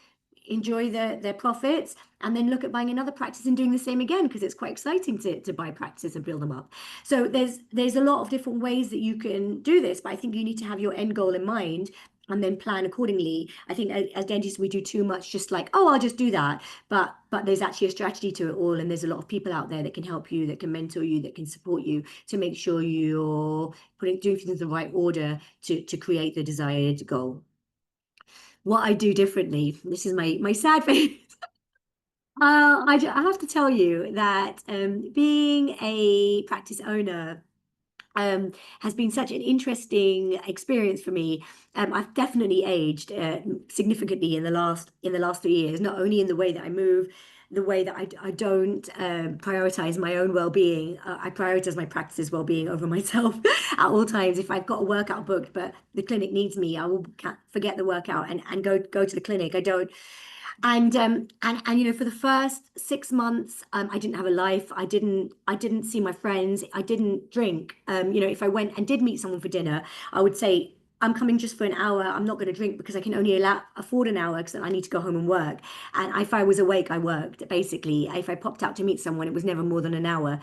[SPEAKER 1] enjoy their profits, and then look at buying another practice and doing the same again? Because it's quite exciting to buy practices and build them up. So there's a lot of different ways that you can do this, but I think you need to have your end goal in mind and then plan accordingly. I think as dentists, we do too much, just like, oh, I'll just do that. But there's actually a strategy to it all. And there's a lot of people out there that can help you, that can mentor you, that can support you to make sure you're doing things in the right order to create the desired goal. What I do differently, this is my sad face. I have to tell you that being a practice owner has been such an interesting experience for me. I've definitely aged significantly in the last 3 years, not only in the way that I move, the way that I don't prioritize my own well-being. I prioritize my practice's well-being over myself at all times. If I've got a workout booked, but the clinic needs me, I will forget the workout and go to the clinic. I don't. And for the first 6 months, I didn't have a life. I didn't see my friends. I didn't drink. If I went and did meet someone for dinner, I would say, I'm coming just for an hour. I'm not going to drink because I can only afford an hour, because I need to go home and work. And if I was awake, I worked. Basically, if I popped out to meet someone, it was never more than an hour.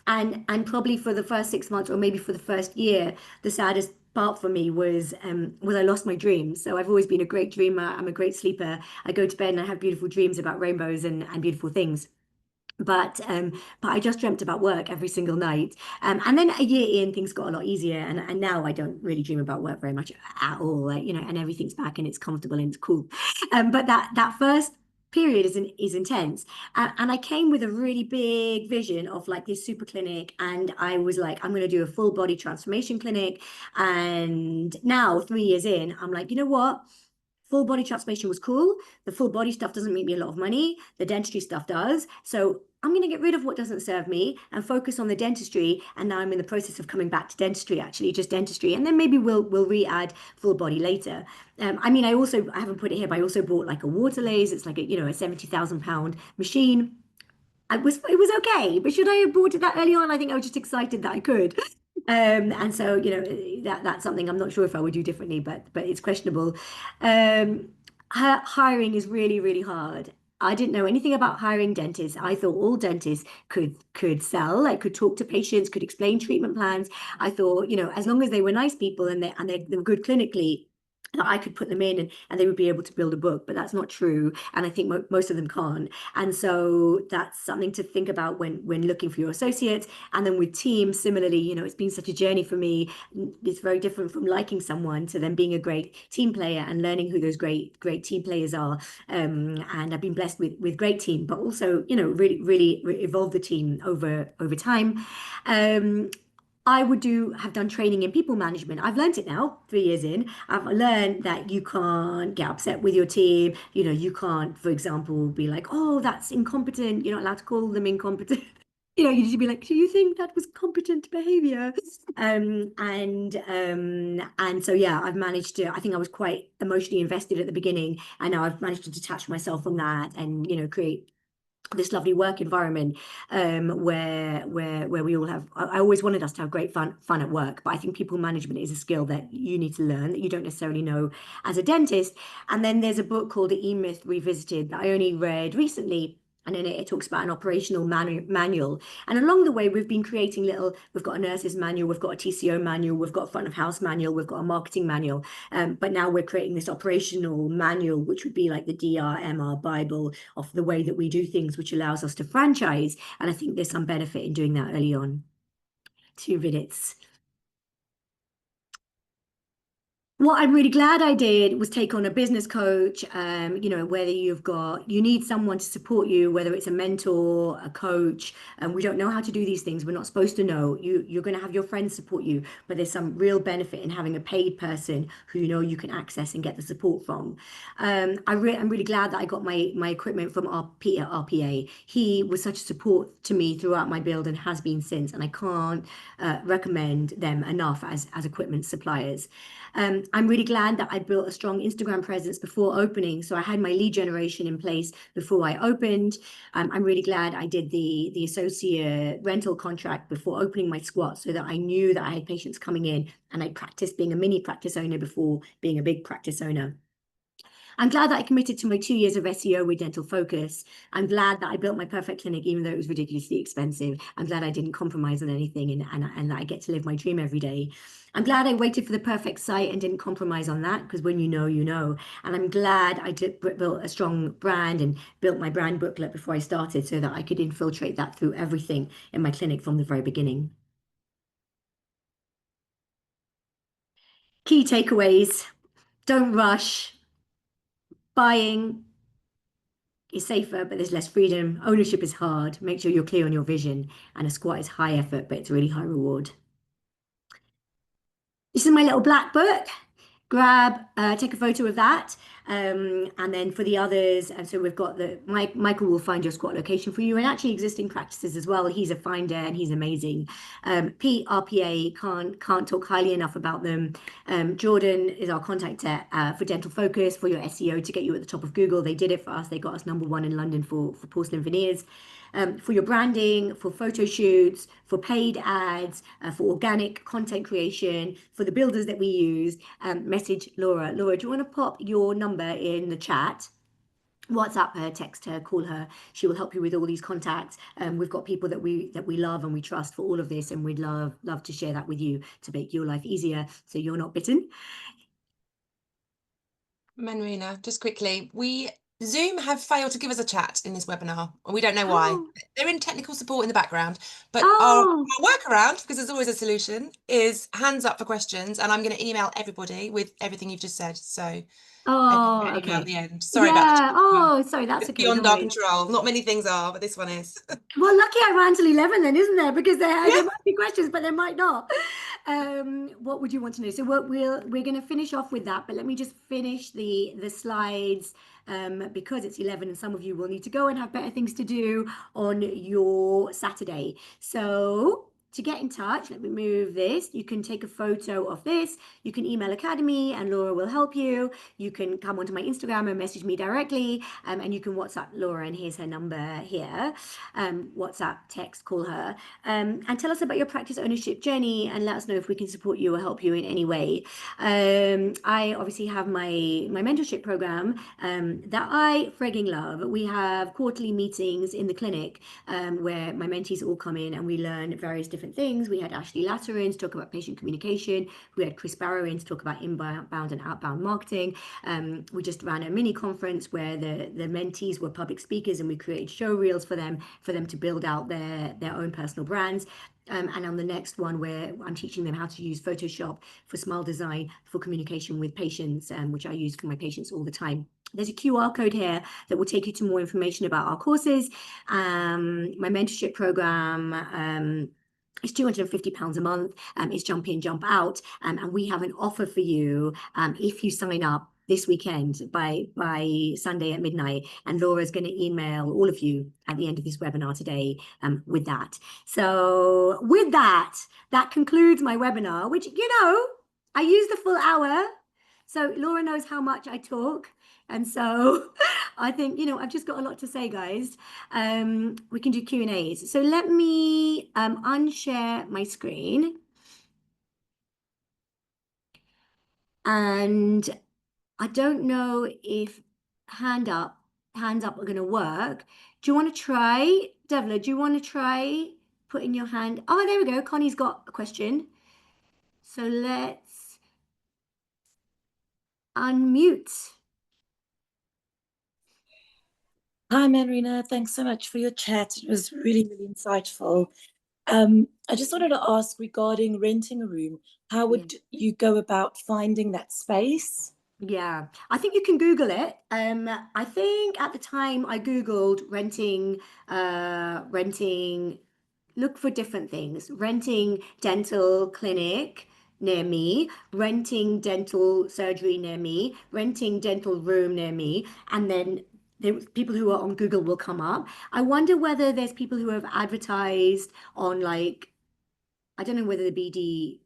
[SPEAKER 1] And probably for the first 6 months, or maybe for the first year, the saddest part for me was I lost my dreams. So I've always been a great dreamer. I'm a great sleeper. I go to bed and I have beautiful dreams about rainbows and beautiful things. But I just dreamt about work every single night. And then a year in, things got a lot easier. And now I don't really dream about work very much at all. And everything's back and it's comfortable and it's cool. But that first period is intense. And I came with a really big vision of like this super clinic. And I was like, I'm going to do a full body transformation clinic. And now, 3 years in, I'm like, you know what? Full body transformation was cool. The full body stuff doesn't make me a lot of money. The dentistry stuff does. So I'm going to get rid of what doesn't serve me and focus on the dentistry. And now I'm in the process of coming back to dentistry, actually, just dentistry. And then maybe we'll re-add full body later. I haven't put it here, but I also bought like a water laser. It's like a 70,000 pound machine. It was okay, but should I have bought it that early on? I think I was just excited that I could. And so that's something I'm not sure if I would do differently, but it's questionable. Hiring is really, really hard. I didn't know anything about hiring dentists. I thought all dentists could sell, like could talk to patients, could explain treatment plans. I thought, as long as they were nice people and they were good clinically, that I could put them in and they would be able to build a book, but that's not true. And I think most of them can't. And so that's something to think about when looking for your associates. And then with teams, similarly, it's been such a journey for me. It's very different from liking someone to then being a great team player and learning who those great team players are. And I've been blessed with great team, but also, really, really evolve the team over time. I have done training in people management. I've learned it now, 3 years in. I've learned that you can't get upset with your team. You can't, for example, be like, oh, that's incompetent. You're not allowed to call them incompetent. you need to be like, do you think that was competent behavior? And so yeah, I've managed to, I think I was quite emotionally invested at the beginning, and now I've managed to detach myself from that and, create this lovely work environment, where we all have. I always wanted us to have great fun at work, but I think people management is a skill that you need to learn that you don't necessarily know as a dentist. And then there's a book called The E-Myth Revisited that I only read recently. And in it talks about an operational manual. And along the way, we've been creating we've got a nurse's manual, we've got a TCO manual, we've got a front of house manual, we've got a marketing manual. But now we're creating this operational manual, which would be like the DRMR Bible of the way that we do things, which allows us to franchise. And I think there's some benefit in doing that early on. 2 minutes. What I'm really glad I did was take on a business coach. Whether you need someone to support you, whether it's a mentor, a coach, and we don't know how to do these things. We're not supposed to know. You're going to have your friends support you, but there's some real benefit in having a paid person who you can access and get the support from. I'm really glad that I got my equipment from our Peter RPA. He was such a support to me throughout my build and has been since, and I can't recommend them enough as equipment suppliers. I'm really glad that I built a strong Instagram presence before opening. So I had my lead generation in place before I opened. I'm really glad I did the associate rental contract before opening my squat, so that I knew that I had patients coming in, and I practiced being a mini practice owner before being a big practice owner. I'm glad that I committed to my 2 years of SEO with Dental Focus. I'm glad that I built my perfect clinic, even though it was ridiculously expensive. I'm glad I didn't compromise on anything, and that I get to live my dream every day. I'm glad I waited for the perfect site and didn't compromise on that, because when you know, you know. And I'm glad I built a strong brand and built my brand booklet before I started, so that I could infiltrate that through everything in my clinic from the very beginning. Key takeaways: don't rush. Buying is safer, but there's less freedom. Ownership is hard. Make sure you're clear on your vision. And a squat is high effort, but it's really high reward. This is my little black book. Take a photo of that. And then for the others, and so we've got Michael will find your squat location for you, and actually existing practices as well. He's a finder and he's amazing. Pete RPA, can't talk highly enough about them. Jordan is our contact for Dental Focus, for your SEO, to get you at the top of Google. They did it for us. They got us #1 in London for porcelain veneers. For your branding, for photo shoots, for paid ads, for organic content creation, for the builders that we use, message Laura. Laura, do you want to pop your number in the chat? WhatsApp her, text her, call her. She will help you with all these contacts. We've got people that we love and we trust for all of this, and we'd love to share that with you to make your life easier, so you're not bitten.
[SPEAKER 2] Manrina, just quickly, Zoom have failed to give us a chat in this webinar, and we don't know why. They're in technical support in the background, but our workaround, because there's always a solution, is hands up for questions, and I'm going to email everybody with everything you've just said. So
[SPEAKER 1] Okay.
[SPEAKER 2] at the end. Sorry
[SPEAKER 1] Yeah.
[SPEAKER 2] about that.
[SPEAKER 1] Oh, sorry, that's
[SPEAKER 2] It's
[SPEAKER 1] okay.
[SPEAKER 2] beyond
[SPEAKER 1] Don't
[SPEAKER 2] our
[SPEAKER 1] worry.
[SPEAKER 2] control. Not many things are, but this one is.
[SPEAKER 1] Well, lucky I ran till 11 then, isn't there? Because
[SPEAKER 2] Yeah.
[SPEAKER 1] there might be questions, but there might not. What would you want to know? So we're going to finish off with that, but let me just finish the slides, because it's 11 and some of you will need to go and have better things to do on your Saturday. So to get in touch, let me move this. You can take a photo of this. You can email Academy and Laura will help you. You can come onto my Instagram and message me directly, and you can WhatsApp Laura, and here's her number here. WhatsApp, text, call her, and tell us about your practice ownership journey, and let us know if we can support you or help you in any way. I obviously have my mentorship program that I frigging love. We have quarterly meetings in the clinic, where my mentees all come in and we learn various different things. We had Ashley Latter in to talk about patient communication. We had Chris Barrow in to talk about inbound and outbound marketing. We just ran a mini conference where the mentees were public speakers, and we created show reels for them to build out their own personal brands. And on the next one, where I'm teaching them how to use Photoshop for smile design for communication with patients, which I use for my patients all the time. There's a QR code here that will take you to more information about our courses. My mentorship program, it's £250 a month. It's jump in, jump out. And we have an offer for you if you sign up this weekend by Sunday at midnight. And Laura's going to email all of you at the end of this webinar today with that. So with that, that concludes my webinar, which, I used the full hour. So Laura knows how much I talk. And so I think, I've just got a lot to say, guys. We can do Q&As. So let me unshare my screen. And I don't know if hands up are going to work. Do you want to try, Devla, do you want to try putting your hand? Oh, there we go. Connie's got a question. So let's unmute.
[SPEAKER 3] Hi, Manrina. Thanks so much for your chat. It was really, really insightful. I just wanted to ask regarding renting a room, how would you go about finding that space?
[SPEAKER 1] Yeah, I think you can Google it. I think at the time I Googled renting, look for different things, renting dental clinic near me, renting dental surgery near me, renting dental room near me, and then people who are on Google will come up. I wonder whether there's people who have advertised on like, I don't know whether the BDJ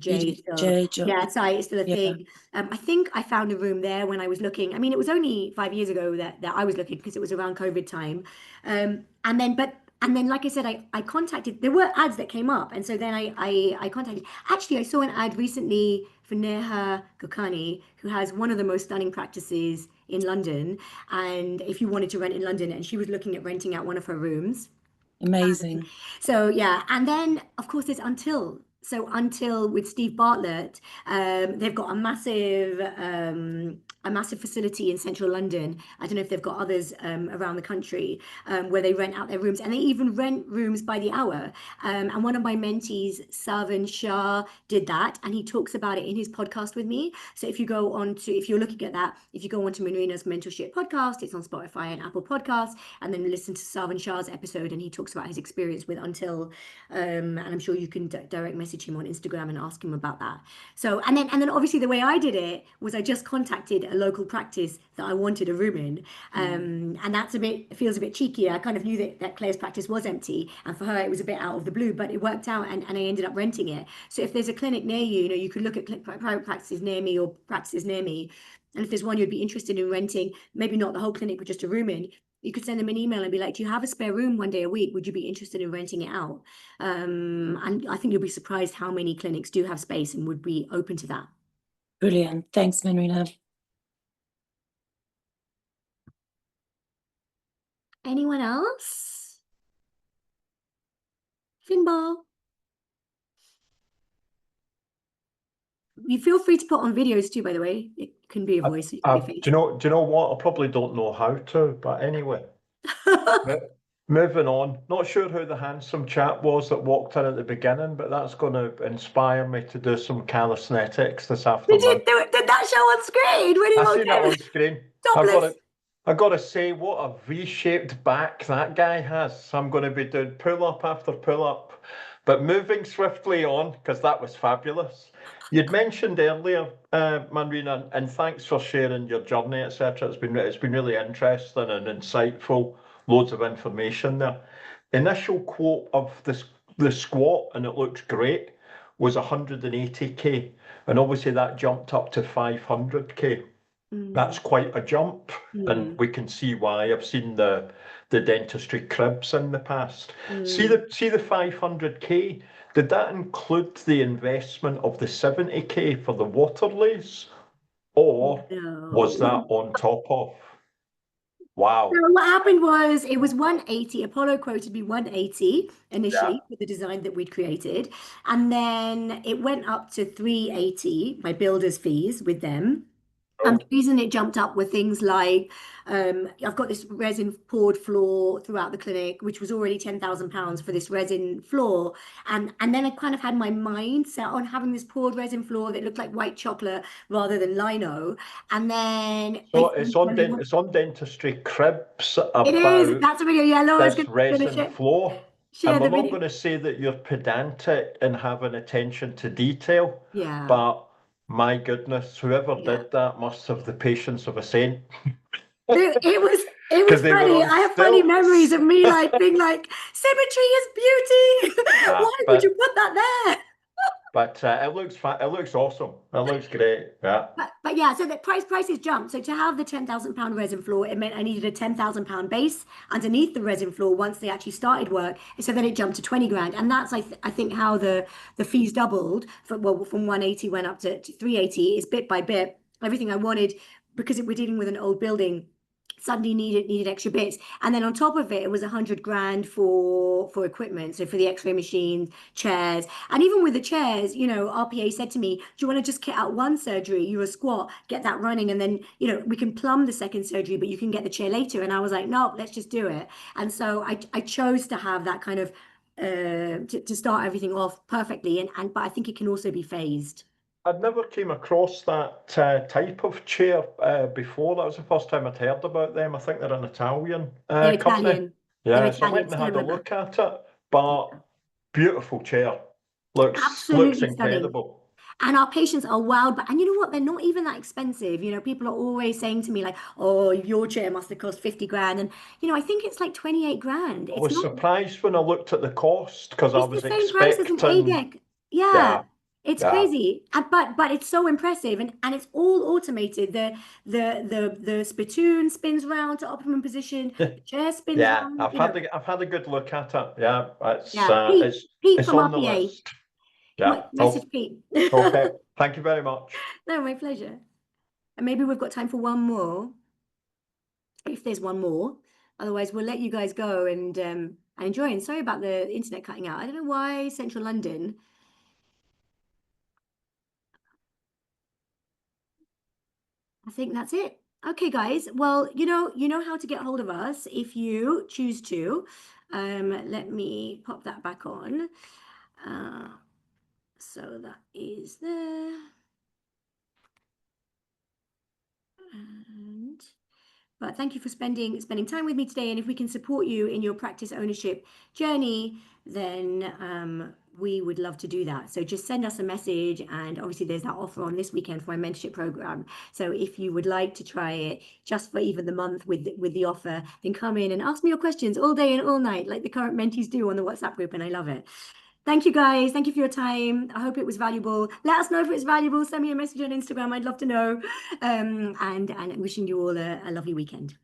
[SPEAKER 1] is still,
[SPEAKER 3] BDJ job.
[SPEAKER 1] yeah, site is still a
[SPEAKER 3] Yeah.
[SPEAKER 1] thing. I think I found a room there when I was looking. I mean, it was only 5 years ago that I was looking because it was around COVID time. And then, like I said, I contacted, there were ads that came up. And so then I contacted, actually, I saw an ad recently for Neha Gokani, who has one of the most stunning practices in London. And if you wanted to rent in London, and she was looking at renting out one of her rooms.
[SPEAKER 3] Amazing.
[SPEAKER 1] So yeah, and then of course there's Until. So Until with Steve Bartlett, they've got a massive facility in central London. I don't know if they've got others around the country where they rent out their rooms, and they even rent rooms by the hour. And one of my mentees, Sarvan Shah, did that, and he talks about it in his podcast with me. So if you're looking at that, if you go onto Manrina's Mentorship podcast, it's on Spotify and Apple Podcasts, and then listen to Sarvan Shah's episode, and he talks about his experience with Until. And I'm sure you can direct message him on Instagram and ask him about that. So, and then obviously the way I did it was I just contacted a local practice that I wanted a room in. And that's feels a bit cheeky. I kind of knew that Claire's practice was empty, and for her it was a bit out of the blue, but it worked out, and I ended up renting it. So if there's a clinic near you, you could look at private practices near me or practices near me. And if there's one you'd be interested in renting, maybe not the whole clinic, but just a room in, you could send them an email and be like, do you have a spare room one day a week? Would you be interested in renting it out? And I think you'll be surprised how many clinics do have space and would be open to that.
[SPEAKER 3] Brilliant. Thanks, Manrina.
[SPEAKER 1] Anyone else? Finbar? You feel free to put on videos too, by the way. It can be a voice, it can be a face.
[SPEAKER 4] Do you know what? I probably don't know how to, but anyway. Moving on. Not sure who the handsome chap was that walked in at the beginning, but that's going to inspire me to do some calisthenics this afternoon.
[SPEAKER 1] Did that show on screen when he
[SPEAKER 4] I
[SPEAKER 1] walked
[SPEAKER 4] seen that
[SPEAKER 1] in?
[SPEAKER 4] on screen.
[SPEAKER 1] Topless.
[SPEAKER 4] I got to say, what a V-shaped back that guy has. I'm going to be doing pull-up after pull-up. But moving swiftly on, because that was fabulous. You'd mentioned earlier, Manrina, and thanks for sharing your journey, etc. It's been really interesting and insightful. Loads of information there. Initial quote of the squat, and it looks great, was 180k, and obviously that jumped up to 500k. That's quite a jump, and we can see why. I've seen the dentistry cribs in the past. See the 500k. Did that include the investment of the 70k for the waterlays, or was that on top of? Wow.
[SPEAKER 1] So what happened was it was 180. Apollo quoted me 180 initially for the design that we'd created. And then it went up to 380, my builder's fees with them. And the reason it jumped up were things like I've got this resin poured floor throughout the clinic, which was already £10,000 for this resin floor. And then I kind of had my mind set on having this poured resin floor that looked like white chocolate rather than lino. And then
[SPEAKER 4] so it's on dentistry cribs about
[SPEAKER 1] it is. That's a video. Yeah, Laura's
[SPEAKER 4] this
[SPEAKER 1] going to
[SPEAKER 4] resin floor.
[SPEAKER 1] share
[SPEAKER 4] And
[SPEAKER 1] the
[SPEAKER 4] we're not
[SPEAKER 1] video.
[SPEAKER 4] going to say that you're pedantic and have an attention to detail,
[SPEAKER 1] Yeah.
[SPEAKER 4] but My goodness, whoever did that must have the patience of a saint.
[SPEAKER 1] It was
[SPEAKER 4] Because they were
[SPEAKER 1] funny.
[SPEAKER 4] on
[SPEAKER 1] I have funny
[SPEAKER 4] stilts.
[SPEAKER 1] memories of me like being like, symmetry is beauty. Why would you put that there?
[SPEAKER 4] But it looks awesome. It looks great. Yeah.
[SPEAKER 1] But yeah, so the prices jumped. So to have the £10,000 resin floor, it meant I needed a £10,000 base underneath the resin floor once they actually started work. So then it jumped to 20 grand, and that's I think how the fees doubled. From 180 went up to 380. Is bit by bit. Everything I wanted, because we're dealing with an old building, suddenly needed extra bits, and then on top of it, it was 100 grand for equipment. So for the X-ray machines, chairs, and even with the chairs, RPA said to me, "Do you want to just kit out one surgery, you're a squat, get that running, and then we can plumb the second surgery, but you can get the chair later." And I was like, "No, let's just do it." And so I chose to have that kind of to start everything off perfectly, but I think it can also be phased.
[SPEAKER 4] I'd never came across that type of chair before. That was the first time I'd heard about them. I think they're an Italian
[SPEAKER 1] They're
[SPEAKER 4] company.
[SPEAKER 1] Italian.
[SPEAKER 4] Yeah,
[SPEAKER 1] They're
[SPEAKER 4] so I went
[SPEAKER 1] Italian.
[SPEAKER 4] and had a look at it. But beautiful chair. Looks
[SPEAKER 1] Absolutely stunning.
[SPEAKER 4] incredible.
[SPEAKER 1] And our patients are wowed, and you know what? They're not even that expensive. People are always saying to me like, "Oh, your chair must have cost 50 grand." And I think it's like 28 grand.
[SPEAKER 4] I was surprised when I looked at the cost because I was
[SPEAKER 1] the same price as an ADEC. Yeah. It's crazy, but it's so impressive, and it's all automated. The spittoon spins round to optimum position. The chair spins round.
[SPEAKER 4] I've had a good look at it. Yeah,
[SPEAKER 1] Pete
[SPEAKER 4] it's
[SPEAKER 1] from
[SPEAKER 4] on the
[SPEAKER 1] RPA.
[SPEAKER 4] list. Yeah.
[SPEAKER 1] Message Pete.
[SPEAKER 4] Okay. Thank you very much.
[SPEAKER 1] No, my pleasure. And maybe we've got time for one more, if there's one more. Otherwise, we'll let you guys go and enjoy. And sorry about the internet cutting out. I don't know why Central London. I think that's it. Okay, guys. Well, you know how to get hold of us if you choose to. Let me pop that back on. So that is there. But thank you for spending time with me today. And if we can support you in your practice ownership journey, then we would love to do that. So just send us a message. And obviously there's that offer on this weekend for my mentorship program. So if you would like to try it just for even the month with the offer, then come in and ask me your questions all day and all night, like the current mentees do on the WhatsApp group. And I love it. Thank you, guys. Thank you for your time. I hope it was valuable. Let us know if it's valuable. Send me a message on Instagram. I'd love to know. And wishing you all a lovely weekend.